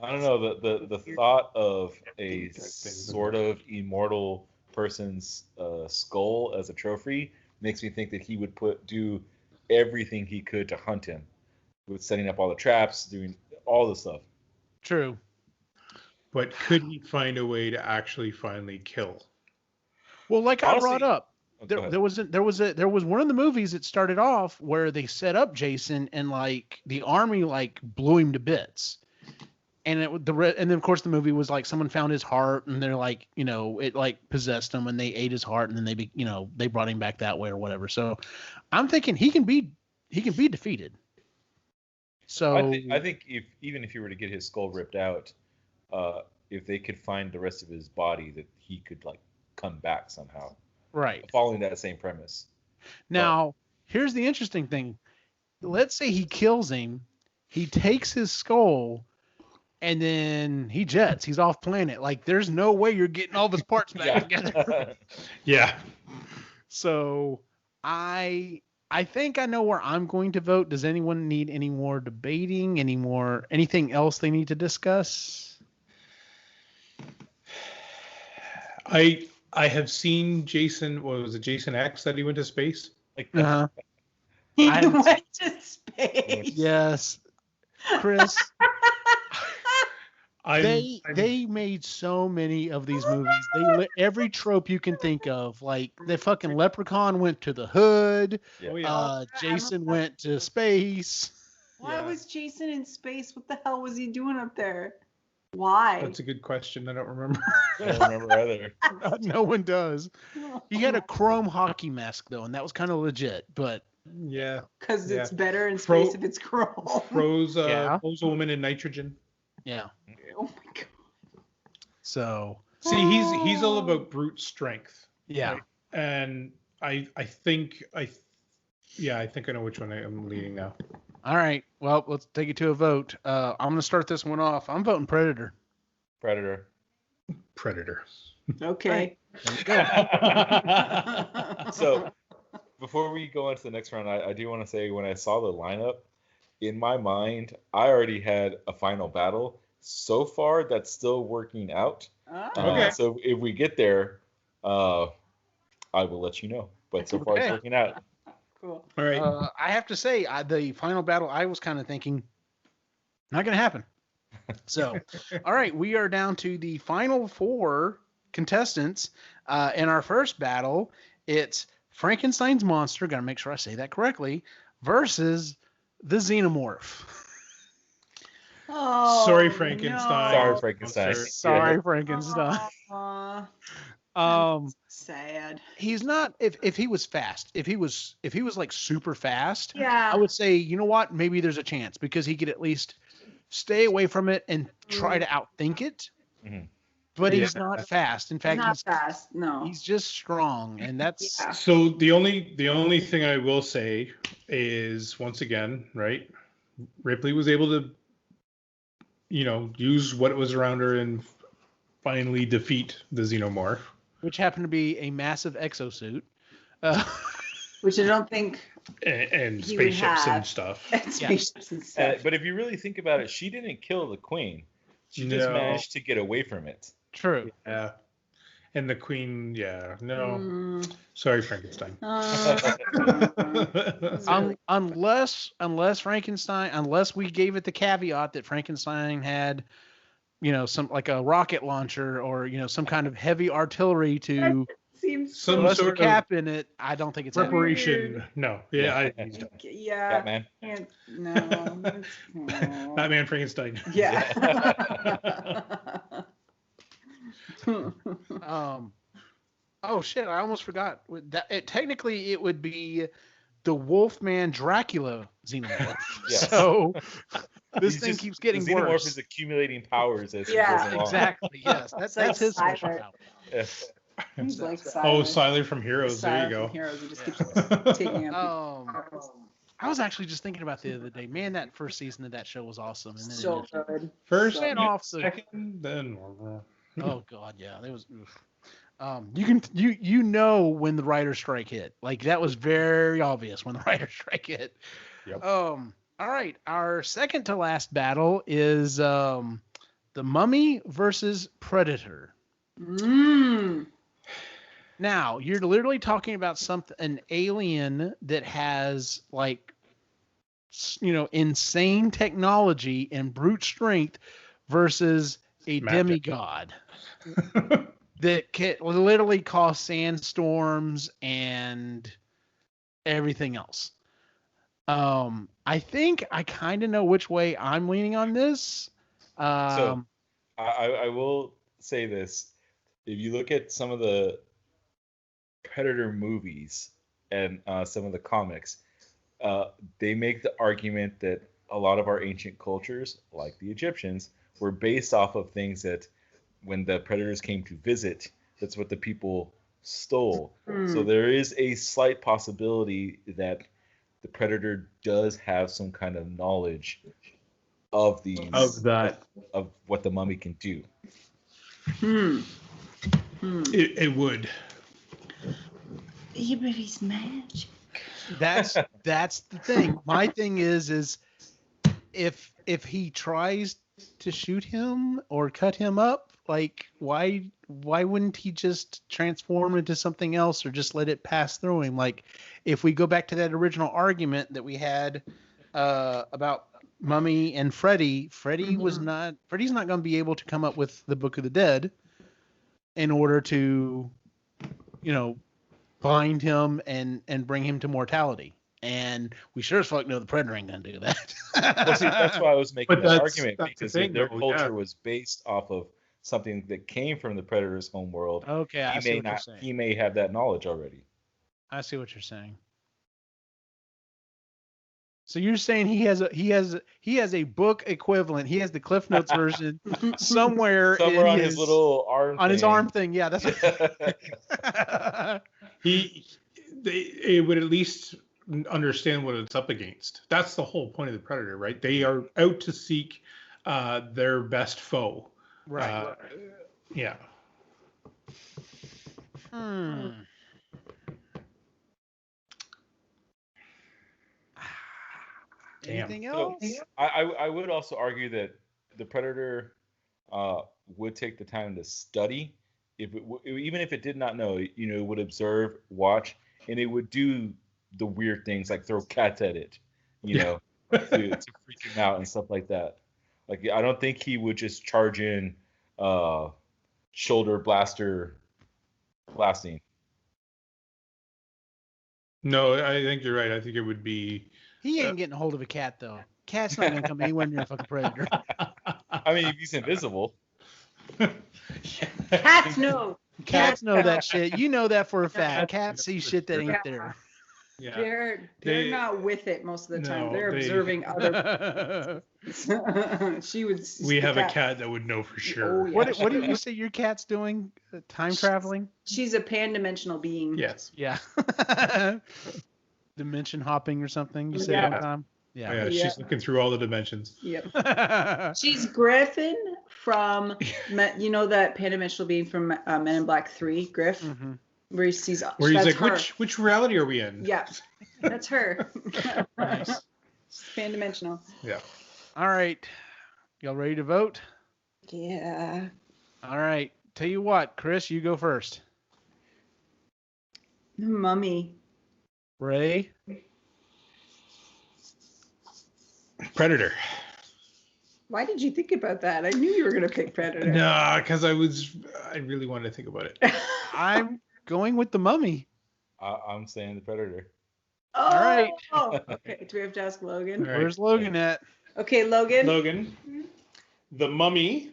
I don't know. The thought of a sort of immortal person's skull as a trophy makes me think that he would do everything he could to hunt him, with setting up all the traps, doing all the stuff. True. But could he find a way to actually finally kill? Well, like I brought up, there was one of the movies that started off where they set up Jason and like the army like blew him to bits. And and then of course the movie was like someone found his heart and they're like, it like possessed him and they ate his heart and then they brought him back that way or whatever. So I'm thinking he can be defeated. So I think even if he were to get his skull ripped out, if they could find the rest of his body, that he could like come back somehow. Right. Following that same premise. Now, here's the interesting thing. Let's say he kills him, he takes his skull, and then he jets. He's off planet. Like, there's no way you're getting all his parts back together. Yeah. So I think I know where I'm going to vote. Does anyone need any more debating? Anything else they need to discuss? I have seen Jason. What was it, Jason X, that he went to space? Uh-huh. He I- went to space. Yes, Chris. I'm- They made so many of these movies. Every trope you can think of. Like the fucking leprechaun went to the hood. Yeah. Oh yeah. Jason went to space. Why Yeah. was Jason in space? What the hell was he doing up there? Why? That's a good question. I don't remember. I don't remember either. No one does. He had a chrome hockey mask though, and that was kind of legit. But Yeah. Because it's Yeah. better in Fro- space if it's chrome. Froze Yeah. a woman in nitrogen. yeah, Oh my god. so See, he's all about brute strength. yeah. Right? And I think I know which one I'm leading now. All right. Well, let's take it to a vote. I'm gonna start this one off. I'm voting Predator. Predator. Predator. Okay. So before we go on to the next round, I do want to say when I saw the lineup, in my mind, I already had a final battle. So far, that's still working out. Okay. So if we get there, I will let you know. But so far, Okay. it's working out. Cool. All right. I have to say, the final battle, I was kind of thinking, not gonna happen. So, all right, we are down to the final 4 contestants. In our first battle, it's Frankenstein's monster. Got to make sure I say that correctly. Versus the Xenomorph. Oh, Sorry, Frankenstein. Sorry, Frankenstein. Sorry, Frankenstein. Sad. He's not. If he was fast, if he was like super fast, Yeah. I would say, you know what? Maybe there's a chance because he could at least stay away from it and try to outthink it. Mhm. But he's Yeah. not fast. In He's fact, not fast. No. he's just strong, and that's Yeah. So the only thing I will say is, once again, right? Ripley was able to, use what was around her and finally defeat the Xenomorph. which happened to be a massive exosuit. Which I don't think. And He would spaceships have. and stuff. Spaceships and stuff. But if you really think about it, she didn't kill the queen. She just No. managed to get away from it. True. Yeah. And the queen, no. Mm, Sorry, Frankenstein. really- Unless Frankenstein, unless we gave it the caveat that Frankenstein had, some like a rocket launcher or some kind of heavy artillery to seems Some unless so the sort of cap in it. I don't think it's happening. Preparation. No. Yeah. yeah. Batman. No. it's- Batman Frankenstein. Yeah. Oh shit! I almost forgot. Technically, it would be the Wolfman Dracula Xenomorph. Yes. So this He's thing just- keeps getting the Xenomorph worse. is accumulating powers as Yeah. he goes along. Exactly. Yes. That's like his special Cyber. power. Yes. He's like Oh, Silent. Siler from Heroes. There you Silent go. from Heroes. He just keeps taking up. I was actually just thinking about the other day. Man, that first season of that show was awesome. And then So good. First, Went off the- second, then. oh god, yeah, there was. Oof. You know when the writer's strike hit. Like that was very obvious when the writer's strike hit. Yep. All right, our second to last battle is the Mummy versus Predator. Mm. Now, you're literally talking about an alien that has like insane technology and brute strength versus a Magic. demigod that can literally cause sandstorms and everything else. I think I kind of know which way I'm leaning on this. So I will say this. If you look at some of the Predator movies and some of the comics, they make the argument that a lot of our ancient cultures, like the Egyptians, were based off of things that when the predators came to visit, that's what the people stole. So there is a slight possibility that the predator does have some kind of knowledge of these of what the mummy can do. It would. Yeah, but he's magic. That's the thing. My thing is if he tries to shoot him or cut him up Like, why wouldn't he just transform into something else or just let it pass through him? Like, if we go back to that original argument that we had about Mummy and Freddy, Freddy's not going to be able to come up with the Book of the Dead in order to, bind him and bring him to mortality. And we sure as fuck know the Predator ain't gonna do that. Well, see, that's why I was making that argument, that's because the thing, their though, culture was based off of something that came from the Predator's home world. Okay, I see what you're saying. He may have that knowledge already. I see what you're saying. So you're saying he has a book equivalent. He has the Cliff Notes version somewhere on his little arm. On his arm thing, yeah. That's what They would at least understand what it's up against. That's the whole point of the Predator, right? They are out to seek their best foe. Right. Yeah. Anything else? So, I would also argue that the Predator would take the time to study. Even if it did not know, it would observe, watch, and it would do the weird things like throw cats at it, to freak him out and stuff like that. Like, I don't think he would just charge in shoulder blasting. No, I think you're right. I think it would be. He ain't getting a hold of a cat though. Cat's not gonna come anywhere near a fucking Predator. I mean, if he's invisible. Cats know. Cats know that shit. You know that for a fact. Cats see shit that ain't there. Yeah. They're not with it most of the time. They're observing other. We have a cat that would know for sure. Oh, yeah. What did you say your cat's doing? Time traveling? She's a pan-dimensional being. Yes. Yeah. Dimension hopping or something, you said one time? Yeah. She's looking through all the dimensions. Yep. She's Griffin from, that pan-dimensional being from Men in Black 3, Griff? Mm-hmm. Where he sees. Where he's like, which reality are we in? Yeah, that's her. Nice. Pan-dimensional. Yeah. All right. Y'all ready to vote? Yeah. All right. Tell you what, Chris, you go first. Mummy. Ray? Predator. Why did you think about that? I knew you were going to pick Predator. No, because I really wanted to think about it. I'm going with the Mummy. I'm saying the Predator. Oh, all right. Okay, do we have to ask Logan? Right. Where's Logan at? Okay, Logan. The Mummy.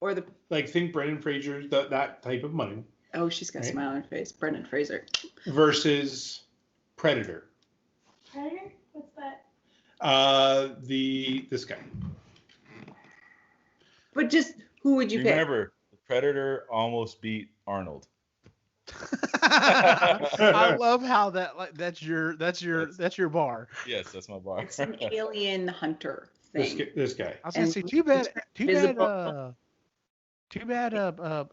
Or the. Like, think Brendan Fraser, that type of mummy. Oh, she's got a smile on her face. Brendan Fraser. Versus Predator. Predator? What's that? This guy. But just who would you pick? Remember, the Predator almost beat Arnold. I love how that's your bar. Yes, that's my bar. It's an alien hunter thing. This guy. I was gonna say, too bad.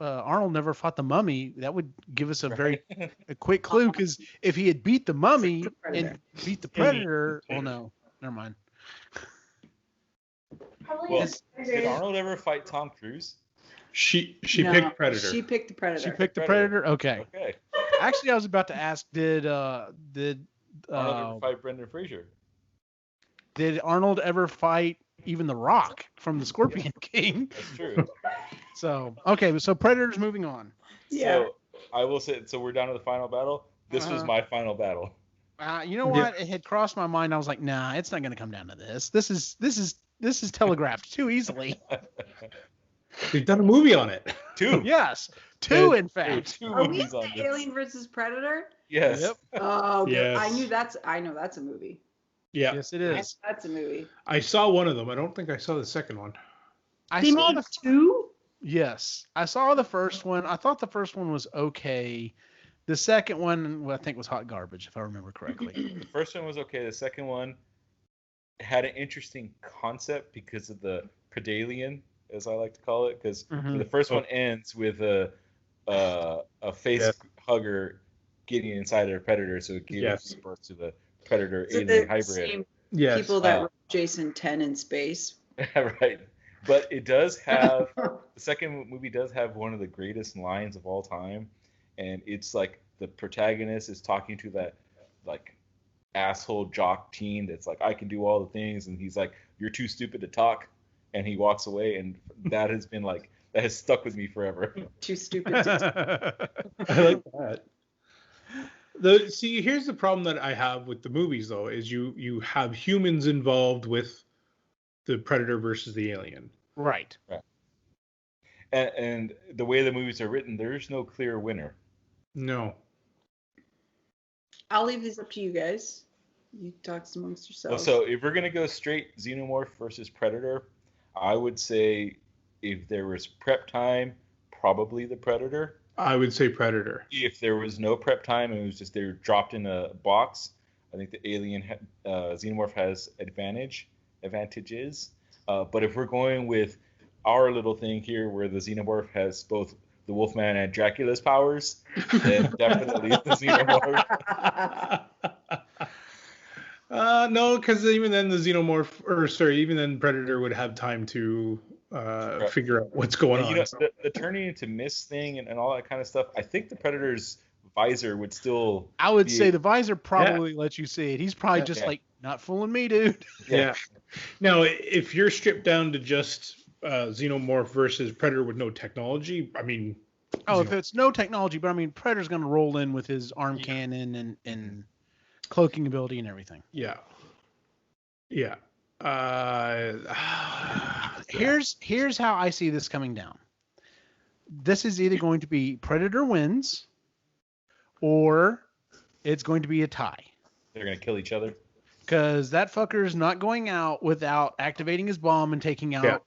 Arnold never fought the Mummy. That would give us a quick clue, because if he had beat the Mummy and beat the Predator, well, no, never mind. Well, did Arnold ever fight Tom Cruise? She picked Predator. She picked the Predator. She picked the Predator. Okay. Okay. Actually, I was about to ask, did Arnold ever fight Brendan Fraser? Did Arnold ever fight even The Rock from the Scorpion King? That's true. So Predator's moving on. Yeah. So I will say, so we're down to the final battle. This was my final battle. You know what? It had crossed my mind. I was like, nah, it's not going to come down to this. This is telegraphed too easily. They've done a movie on it. 2. Yes. 2, in fact. 2 Are we movies on at this. Alien versus Predator? Yes. Yep. Oh, good. Yes. I know that's a movie. Yeah. Yes, it is. That's a movie. I saw one of them. I don't think I saw the second one. They made 2? Yes. I saw the first one. I thought the first one was okay. The second one, I think, was hot garbage, if I remember correctly. The first one was okay. The second one had an interesting concept because of the Predalien, as I like to call it, because the first one ends with a face hugger getting inside a predator, so it gives birth to the predator alien hybrid. People that wrote Jason 10 in space. Right. But it does have the second movie does have one of the greatest lines of all time, and it's like the protagonist is talking to that like asshole jock teen that's like, I can do all the things, and he's like, you're too stupid to talk, and he walks away, and that has stuck with me forever. Too stupid to I like that. See, here's the problem that I have with the movies, though, is you have humans involved with the predator versus the alien. Right. And the way the movies are written, there's no clear winner. No. I'll leave this up to you guys. You talk amongst yourselves. So if we're gonna go straight Xenomorph versus Predator, I would say if there was prep time, probably the Predator. I would say Predator. If there was no prep time and it was just they were dropped in a box, I think the alien Xenomorph has advantages. But if we're going with our little thing here, where the Xenomorph has both the Wolfman and Dracula's powers, then definitely the Xenomorph. No, because even then even then Predator would have time to figure out what's going on. You know, the turning into mist thing and all that kind of stuff, I think the Predator's visor would still... I would say the visor probably lets you see it. He's probably just like, not fooling me, dude. Yeah. Now, if you're stripped down to just Xenomorph versus Predator with no technology, I mean... if it's no technology, but I mean, Predator's going to roll in with his arm cannon and cloaking ability and everything. Yeah. Here's how I see this coming down. This is either going to be Predator wins, or it's going to be a tie. They're going to kill each other. Because that fucker is not going out without activating his bomb and taking out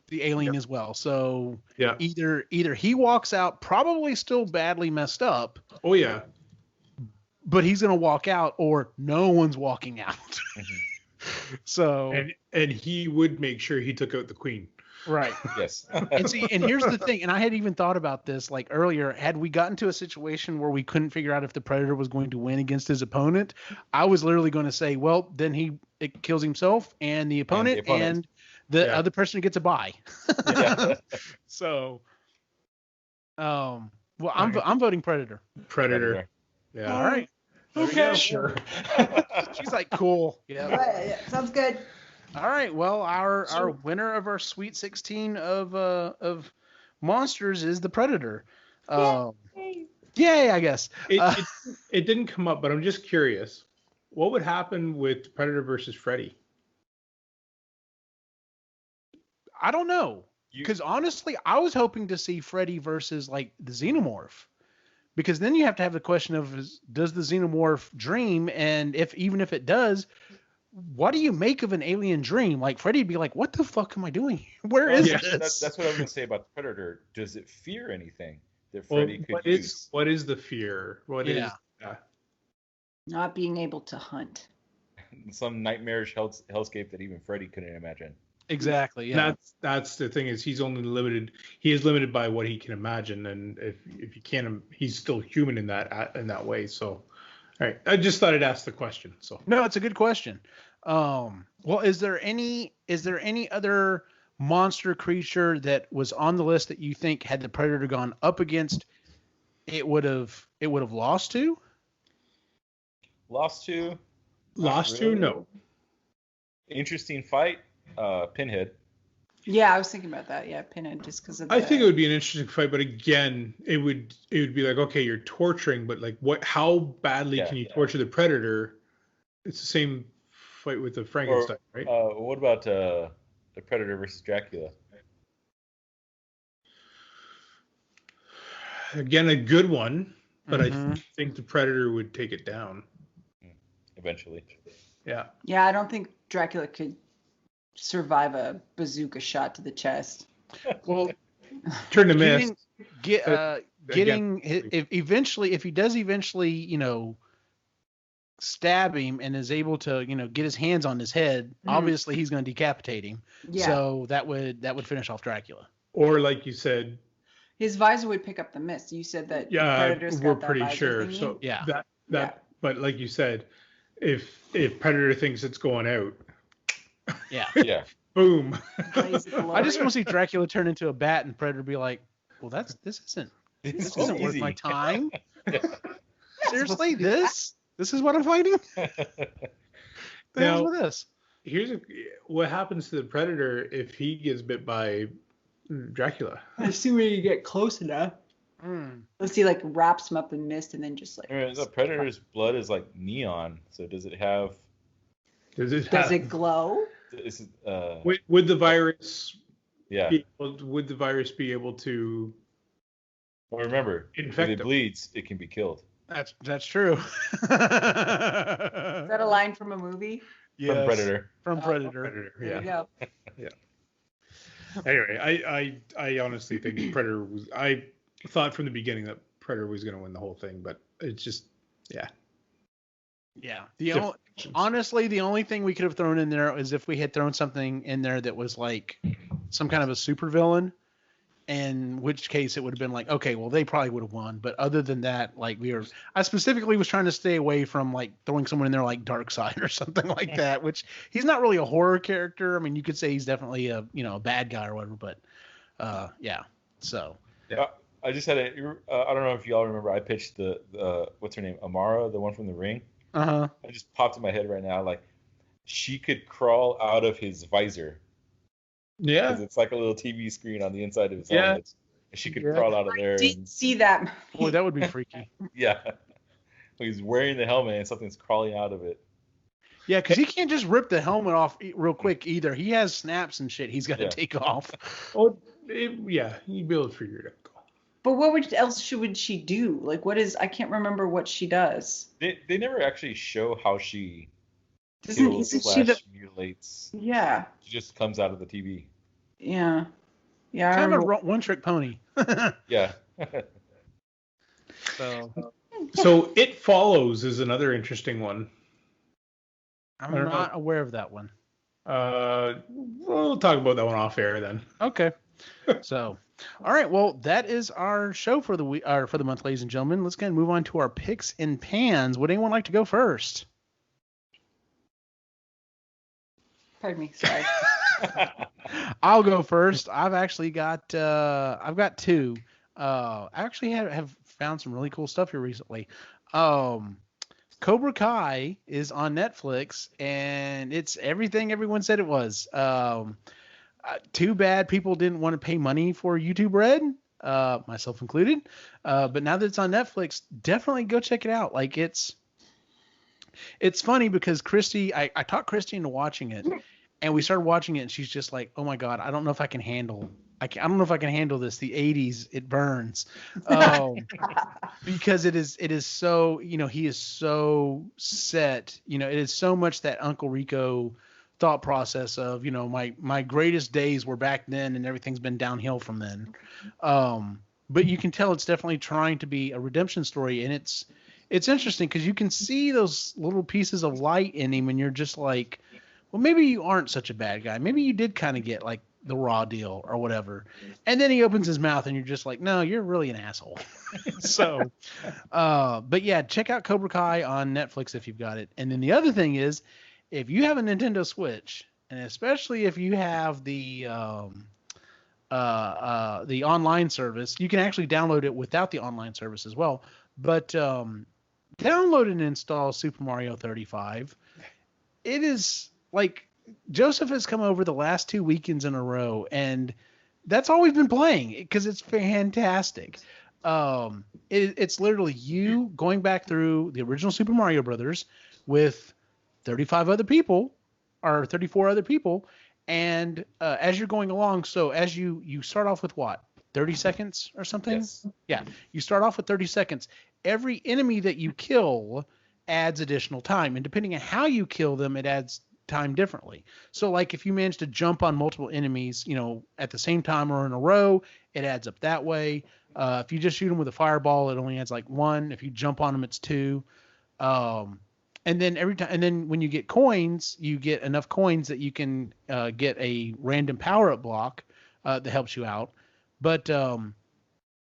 the alien as well. So either he walks out probably still badly messed up. Oh yeah. But he's going to walk out, or no one's walking out. So and he would make sure he took out the queen. Right. Yes. And here's the thing, and I had even thought about this like earlier. Had we gotten to a situation where we couldn't figure out if the Predator was going to win against his opponent, I was literally going to say, well, then it kills himself and the opponent, and the other person gets a bye. So, well, I'm voting Predator. Predator. Yeah. All right. Okay. Sure. She's like, cool. Yeah. Sounds good. All right. Well, our winner of our Sweet 16 of monsters is the Predator. Yay, I guess. It didn't come up, but I'm just curious. What would happen with Predator versus Freddy? I don't know. Because honestly, I was hoping to see Freddy versus like the Xenomorph. Because then you have to have the question of, does the Xenomorph dream? And even if it does, what do you make of an alien dream? Like Freddy'd be like, what the fuck am I doing here? Where is this? That's what I was going to say about the Predator. Does it fear anything that Freddy could use? What is the fear? What is not being able to hunt? Some nightmarish hellscape that even Freddy couldn't imagine. Exactly. Yeah. That's the thing, is he's only limited. He is limited by what he can imagine, and if you can't, he's still human in that way. So, all right. I just thought I'd ask the question. So no, it's a good question. Well, is there any other monster creature that was on the list that you think, had the Predator gone up against, it would have lost to? Lost to? No. Interesting fight. Pinhead. Yeah, I was thinking about that. Yeah, Pinhead, just because of. I think it would be an interesting fight, but again, it would be like, okay, you're torturing, but like, how badly can you torture the Predator? It's the same fight with the Frankenstein, right? What about the Predator versus Dracula? Again, a good one, but I think the Predator would take it down eventually. Yeah. Yeah, I don't think Dracula could survive a bazooka shot to the chest. Well, turn to mist. If he does eventually, stab him and is able to, get his hands on his head, obviously he's going to decapitate him. Yeah. So that would finish off Dracula. Or like you said, his visor would pick up the mist. You said that. Yeah, we're pretty sure. So but like you said, if Predator thinks it's going out. Yeah. Yeah. Boom. Blaze of I glory. just want to see Dracula turn into a bat and Predator be like, well, this isn't worth easy. my time. Yeah. Seriously, this is what I'm fighting? The hell's with this? What happens to the Predator if he gets bit by Dracula? I see where you get close enough. Let's see, like wraps him up in mist and then just like. The Predator's blood is like neon, so does it have? Does it glow? Is it, would the virus? Yeah. Would the virus be able to? Well, remember, if it bleeds, it can be killed. That's true. Is that a line from a movie? Yes. From Predator. From Predator. Predator. There Yeah. you go. Yeah. Anyway, I honestly think Predator was. I thought from the beginning that Predator was going to win the whole thing, but it's just, yeah. Yeah. Honestly, the only thing we could have thrown in there is if we had thrown something in there that was like some kind of a supervillain, in which case it would have been like, okay, well, they probably would have won. But other than that, like I specifically was trying to stay away from like throwing someone in there like Darkseid or something like that, which he's not really a horror character. I mean, you could say he's definitely a bad guy or whatever, but yeah. So yeah. I just had I don't know if y'all remember, I pitched the what's her name, Amara, the one from The Ring. Uh-huh. I just popped in my head right now, like she could crawl out of his visor. Yeah. Because it's like a little TV screen on the inside of his helmet. And she could crawl out of there. I did see that. Boy, that would be freaky. Yeah. He's wearing the helmet and something's crawling out of it. Yeah, because he can't just rip the helmet off real quick either. He has snaps and shit he's got to take off. Oh, you'd be able to figure it out. But what else would she do? Like, I can't remember what she does. They never actually show how she Isn't kills she the... mutilates. Yeah. She just comes out of the TV. Yeah. Yeah. Kind of a one-trick pony. Yeah. So It Follows is another interesting one. I'm not aware of that one. We'll talk about that one off air then. Okay. So, all right. Well, that is our show for the week, for the month, ladies and gentlemen. Let's go ahead and move on to our picks and pans. Would anyone like to go first? Pardon me. Sorry. I'll go first. I've actually got two. I actually have found some really cool stuff here recently. Cobra Kai is on Netflix, and it's everything everyone said it was. Too bad people didn't want to pay money for YouTube Red, myself included. But now that it's on Netflix, definitely go check it out. Like it's funny because Christy, I talked Christy into watching it, and we started watching it, and she's just like, "Oh my God, I don't know if I can handle. I don't know if I can handle this. The 80s, it burns." Because it is so, he is so set. It is so much that Uncle Rico thought process of, my greatest days were back then and everything's been downhill from then. But you can tell it's definitely trying to be a redemption story, and it's interesting because you can see those little pieces of light in him, and you're just like, well, maybe you aren't such a bad guy. Maybe you did kind of get like the raw deal or whatever. And then he opens his mouth and you're just like, no, you're really an asshole. So, but yeah, check out Cobra Kai on Netflix if you've got it. And then the other thing is, if you have a Nintendo Switch, and especially if you have the online service, you can actually download it without the online service as well. But download and install Super Mario 35. It is like Joseph has come over the last 2 weekends in a row, and that's all we've been playing because it's fantastic. It's literally you going back through the original Super Mario Brothers with 35 other people or 34 other people, and as you're going along, so as you start off with what, 30 seconds or something? Yes. Yeah, you start off with 30 seconds. Every enemy that you kill adds additional time, and depending on how you kill them, it adds time differently. So like if you manage to jump on multiple enemies, at the same time or in a row, it adds up that way. If you just shoot them with a fireball, it only adds like 1. If you jump on them, it's 2. And then when you get coins, you get enough coins that you can get a random power-up block that helps you out. But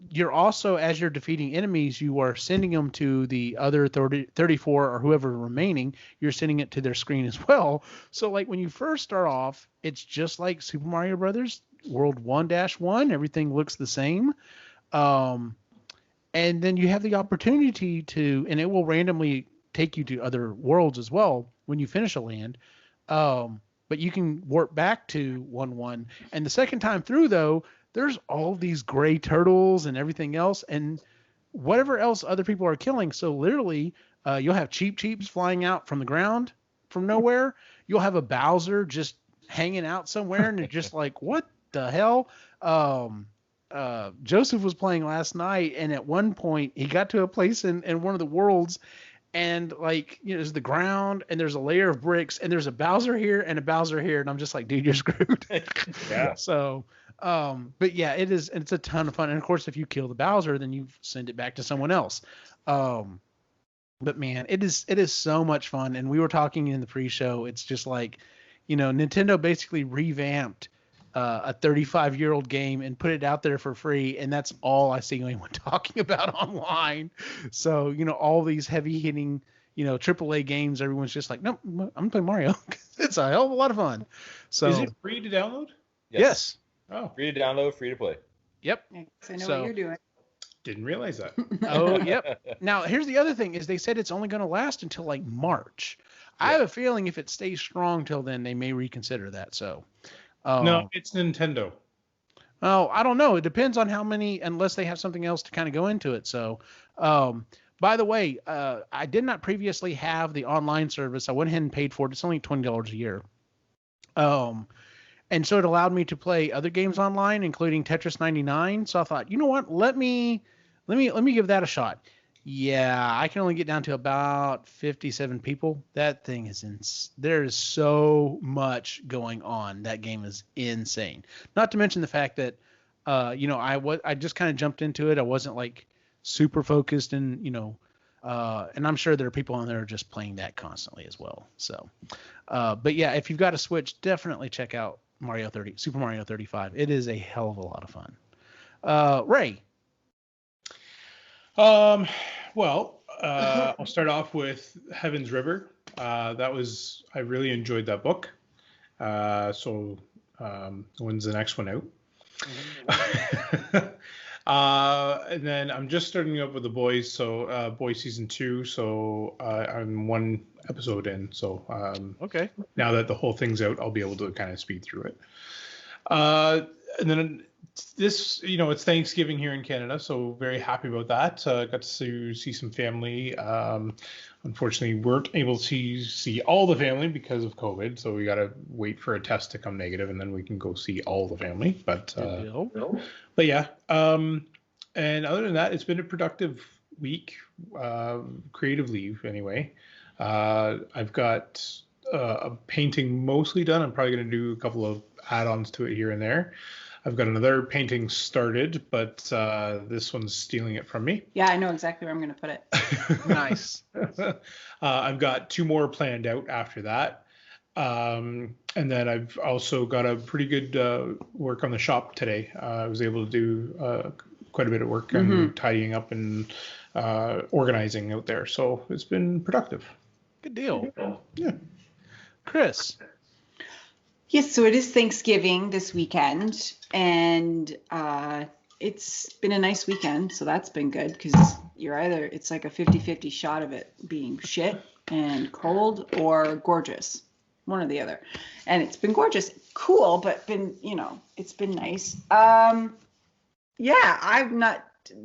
you're also, as you're defeating enemies, you are sending them to the other 34 or whoever remaining. You're sending it to their screen as well. So like when you first start off, it's just like Super Mario Brothers World 1-1. Everything looks the same. And then you have the opportunity to, and it will randomly take you to other worlds as well when you finish a land. But you can warp back to 1-1. And the second time through, though, there's all these gray turtles and everything else and whatever else other people are killing. So literally, you'll have cheeps flying out from the ground from nowhere. You'll have a Bowser just hanging out somewhere, and you're just like, what the hell? Joseph was playing last night, and at one point he got to a place in one of the worlds, and like, you know, there's the ground and there's a layer of bricks and there's a Bowser here and a Bowser here, and I'm just like, dude, you're screwed. Yeah. So, but yeah, it's a ton of fun. And of course, if you kill the Bowser, then you send it back to someone else. But man, it is so much fun. And we were talking in the pre-show, it's just like, you know, Nintendo basically revamped a 35-year-old game and put it out there for free, and that's all I see anyone talking about online. So, you know, all these heavy-hitting, you know, AAA games, everyone's just like, no, I'm gonna play Mario. It's a hell of a lot of fun. So, is it free to download? Yes. Oh, Free to download, free to play. Yep. I know what you're doing. didn't realize that. Oh, yep. Now, here's the other thing: is they said it's only going to last until like March. Yeah. I have a feeling if it stays strong till then, they may reconsider that. So. No, it's Nintendo. Oh, I don't know. It depends on how many, unless they have something else to kind of go into it. So, by the way, I did not previously have the online service. I went ahead and paid for it. It's only $20 a year. And so it allowed me to play other games online, including Tetris 99. So I thought, you know what? Let me give that a shot. Yeah, I can only get down to about 57 people. That thing is there's so much going on. That game is insane. Not to mention the fact that, you know, I just kind of jumped into it. I wasn't like super focused, and you know, and I'm sure there are people on there just playing that constantly as well. So, but yeah, if you've got a Switch, definitely check out Super Mario 35. It is a hell of a lot of fun. Ray. Well, I'll start off with Heaven's River. I really enjoyed that book. So when's the next one out? And then I'm just starting up with The Boys. So Boys season 2. So I'm one episode in. So okay. Now that the whole thing's out, I'll be able to kind of speed through it. And then this, you know, it's Thanksgiving here in Canada, so very happy about that. Got to see some family. Unfortunately, weren't able to see all the family because of COVID, so we got to wait for a test to come negative, and then we can go see all the family. But yeah. And other than that, it's been a productive week, creatively anyway. I've got a painting mostly done. I'm probably going to do a couple of add-ons to it here and there. I've got another painting started, but this one's stealing it from me. Yeah, I know exactly where I'm going to put it. Nice. I've got 2 more planned out after that. And then I've also got a pretty good work on the shop today. I was able to do quite a bit of work and tidying up and organizing out there. So it's been productive. Good deal. Yeah. Chris. Yes, so it is Thanksgiving this weekend, and it's been a nice weekend, so that's been good, because it's like a 50-50 shot of it being shit and cold or gorgeous, one or the other. And it's been gorgeous, cool, but it's been nice. Yeah,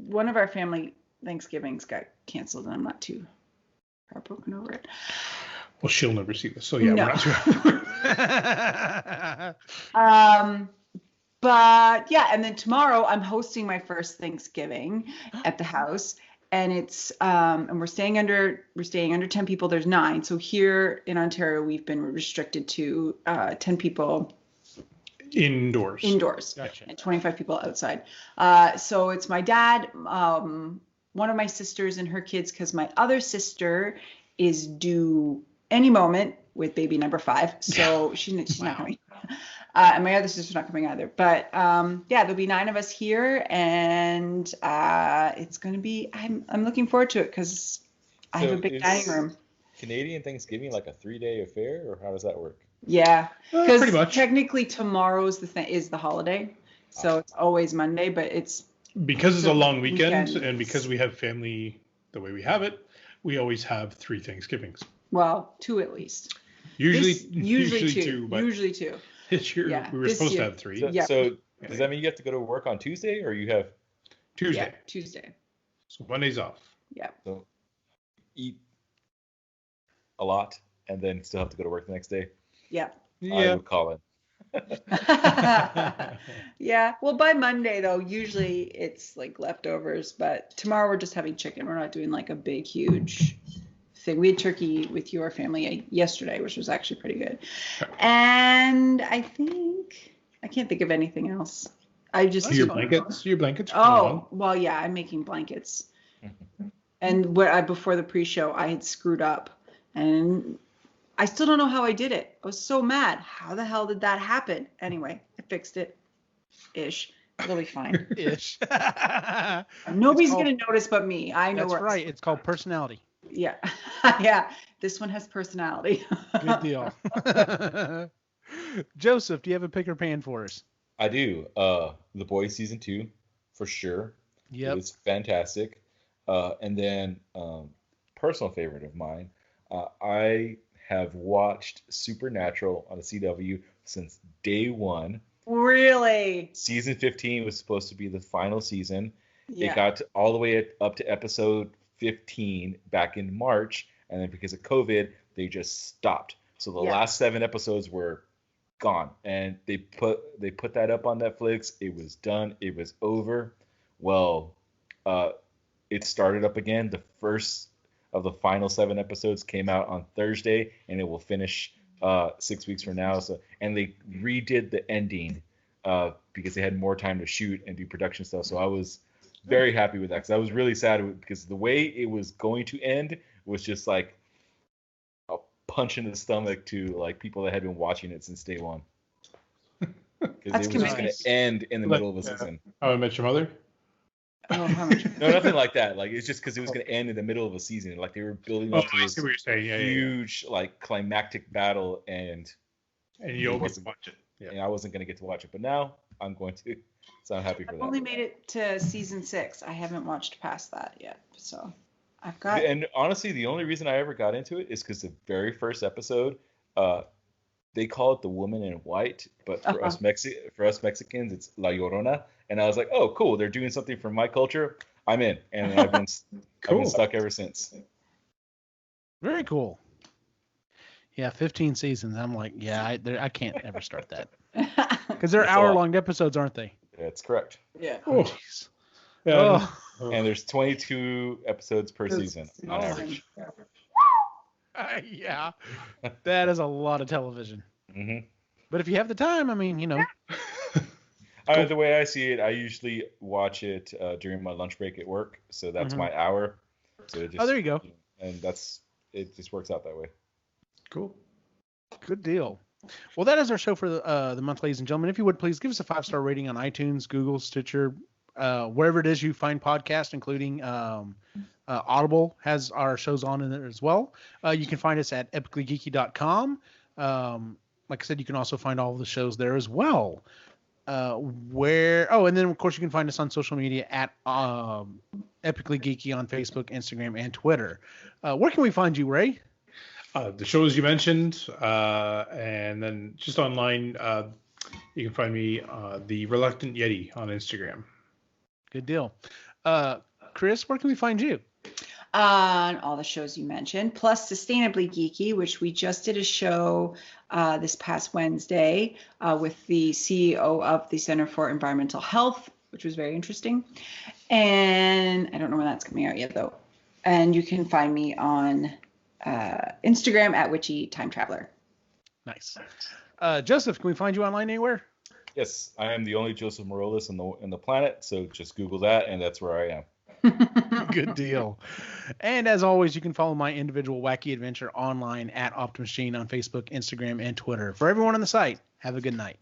one of our family Thanksgivings got canceled, and I'm not too heartbroken over it. Well, she'll never see this, so yeah, no. We're not too. But yeah, and then tomorrow I'm hosting my first Thanksgiving at the house, and it's and we're staying under 10 people. There's 9, so here in Ontario we've been restricted to 10 people indoors, gotcha. And 25 people outside. So it's my dad, one of my sisters and her kids, because my other sister is due any moment with baby number 5, so she's not coming. And my other sister's not coming either. But yeah, there'll be 9 of us here, and it's going to be. I'm looking forward to it because I have a big dining room. Canadian Thanksgiving like a 3-day affair, or how does that work? Yeah, pretty because much. technically tomorrow's is the holiday, so it's always Monday, but it's Because it's a long weekend, weekend. and because we have family the way we have it, we always have 3 Thanksgivings. well, 2 at least. Usually 2. but Usually 2. this year Yeah, we were this supposed year. to have 3. So, Yeah. so does that mean you have to go to work on Tuesday, or you have Tuesday. Yeah, Tuesday. So Monday's off. Yeah. so eat a lot and then still have to go to work the next day? Yeah. I Yeah. would call it. Yeah. Well, by Monday though, usually it's like leftovers, but tomorrow we're just having chicken. We're not doing like a big, huge thing. We had turkey with your family yesterday, which was actually pretty good. And I can't think of anything else. I just Your blankets are coming Oh, along. well, yeah, I'm making blankets. And before the pre-show, I had screwed up, and I still don't know how I did it. I was so mad. How the hell did that happen? Anyway, I fixed it. Ish. It'll be fine. Ish. Nobody's called- gonna notice but me. I know. That's where- right. It's called personality. Yeah. Yeah. This one has personality. Good deal. Joseph, do you have a pick or pan for us? I do. The Boys season 2, for sure. Yep. It's fantastic. And then personal favorite of mine, I have watched Supernatural on the CW since day 1. Really? Season 15 was supposed to be the final season. Yeah. It got all the way up to episode 15 back in March, and then because of COVID, they just stopped. So the last 7 episodes were gone, and they put that up on Netflix. It was done. It was over. Well, it started up again. The first of the final 7 episodes came out on Thursday, and it will finish 6 weeks from now. So, and they redid the ending because they had more time to shoot and do production stuff. So I was very happy with that, because I was really sad because the way it was going to end was just like a punch in the stomach to like people that had been watching it since day 1. Because it was just going to end in the middle of a season. How I Met Your Mother? Oh, how much? No, nothing like that. Like, it's just because it was going to end in the middle of a season. Like, they were building up to I this see what you're saying. Yeah, huge, like, climactic battle, and And you'll get to watch it. Yeah. and I wasn't going to get to watch it. But now I'm going to. So I'm happy for I've that. only made it to season 6. I haven't watched past that yet. So I've got. And honestly, the only reason I ever got into it is because the very first episode, they call it The Woman in White, but for us Mexicans, it's La Llorona. And I was like, oh, cool, they're doing something from my culture. I'm in, and I've been stuck ever since. Very cool. Yeah, 15 seasons. I'm like, yeah, I can't ever start that. Because they're That's a lot. hour-long episodes, aren't they? That's correct. Yeah. Oh, jeez. Yeah. Oh. And there's 22 episodes per season on average. Yeah. That is a lot of television. hmm But if you have the time, I mean, The way I see it, I usually watch it during my lunch break at work, so that's Mhm. my hour. So it just, there you go. And it just works out that way. Cool. Good deal. Well, that is our show for the month, ladies and gentlemen. If you would, please give us a 5-star rating on iTunes, Google, Stitcher, wherever it is you find podcasts, including Audible has our shows on in there as well. You can find us at epicallygeeky.com. Like I said, you can also find all of the shows there as well. And then of course you can find us on social media at Epically Geeky on Facebook, Instagram, and Twitter. Where can we find you, Ray? The shows you mentioned, and then just online, you can find me the Reluctant Yeti on Instagram. Good deal. Chris, where can we find you? On all the shows you mentioned, plus Sustainably Geeky, which we just did a show this past Wednesday with the CEO of the Center for Environmental Health, which was very interesting. And I don't know when that's coming out yet, though. And you can find me on Instagram at Witchy Time Traveler. Nice. Joseph, can we find you online anywhere? Yes, I am the only Joseph Morales in the planet, so just Google that, and that's where I am. Good deal. And as always, you can follow my individual wacky adventure online at Optimus Gene on Facebook, Instagram, and Twitter. For everyone on the site, have a good night.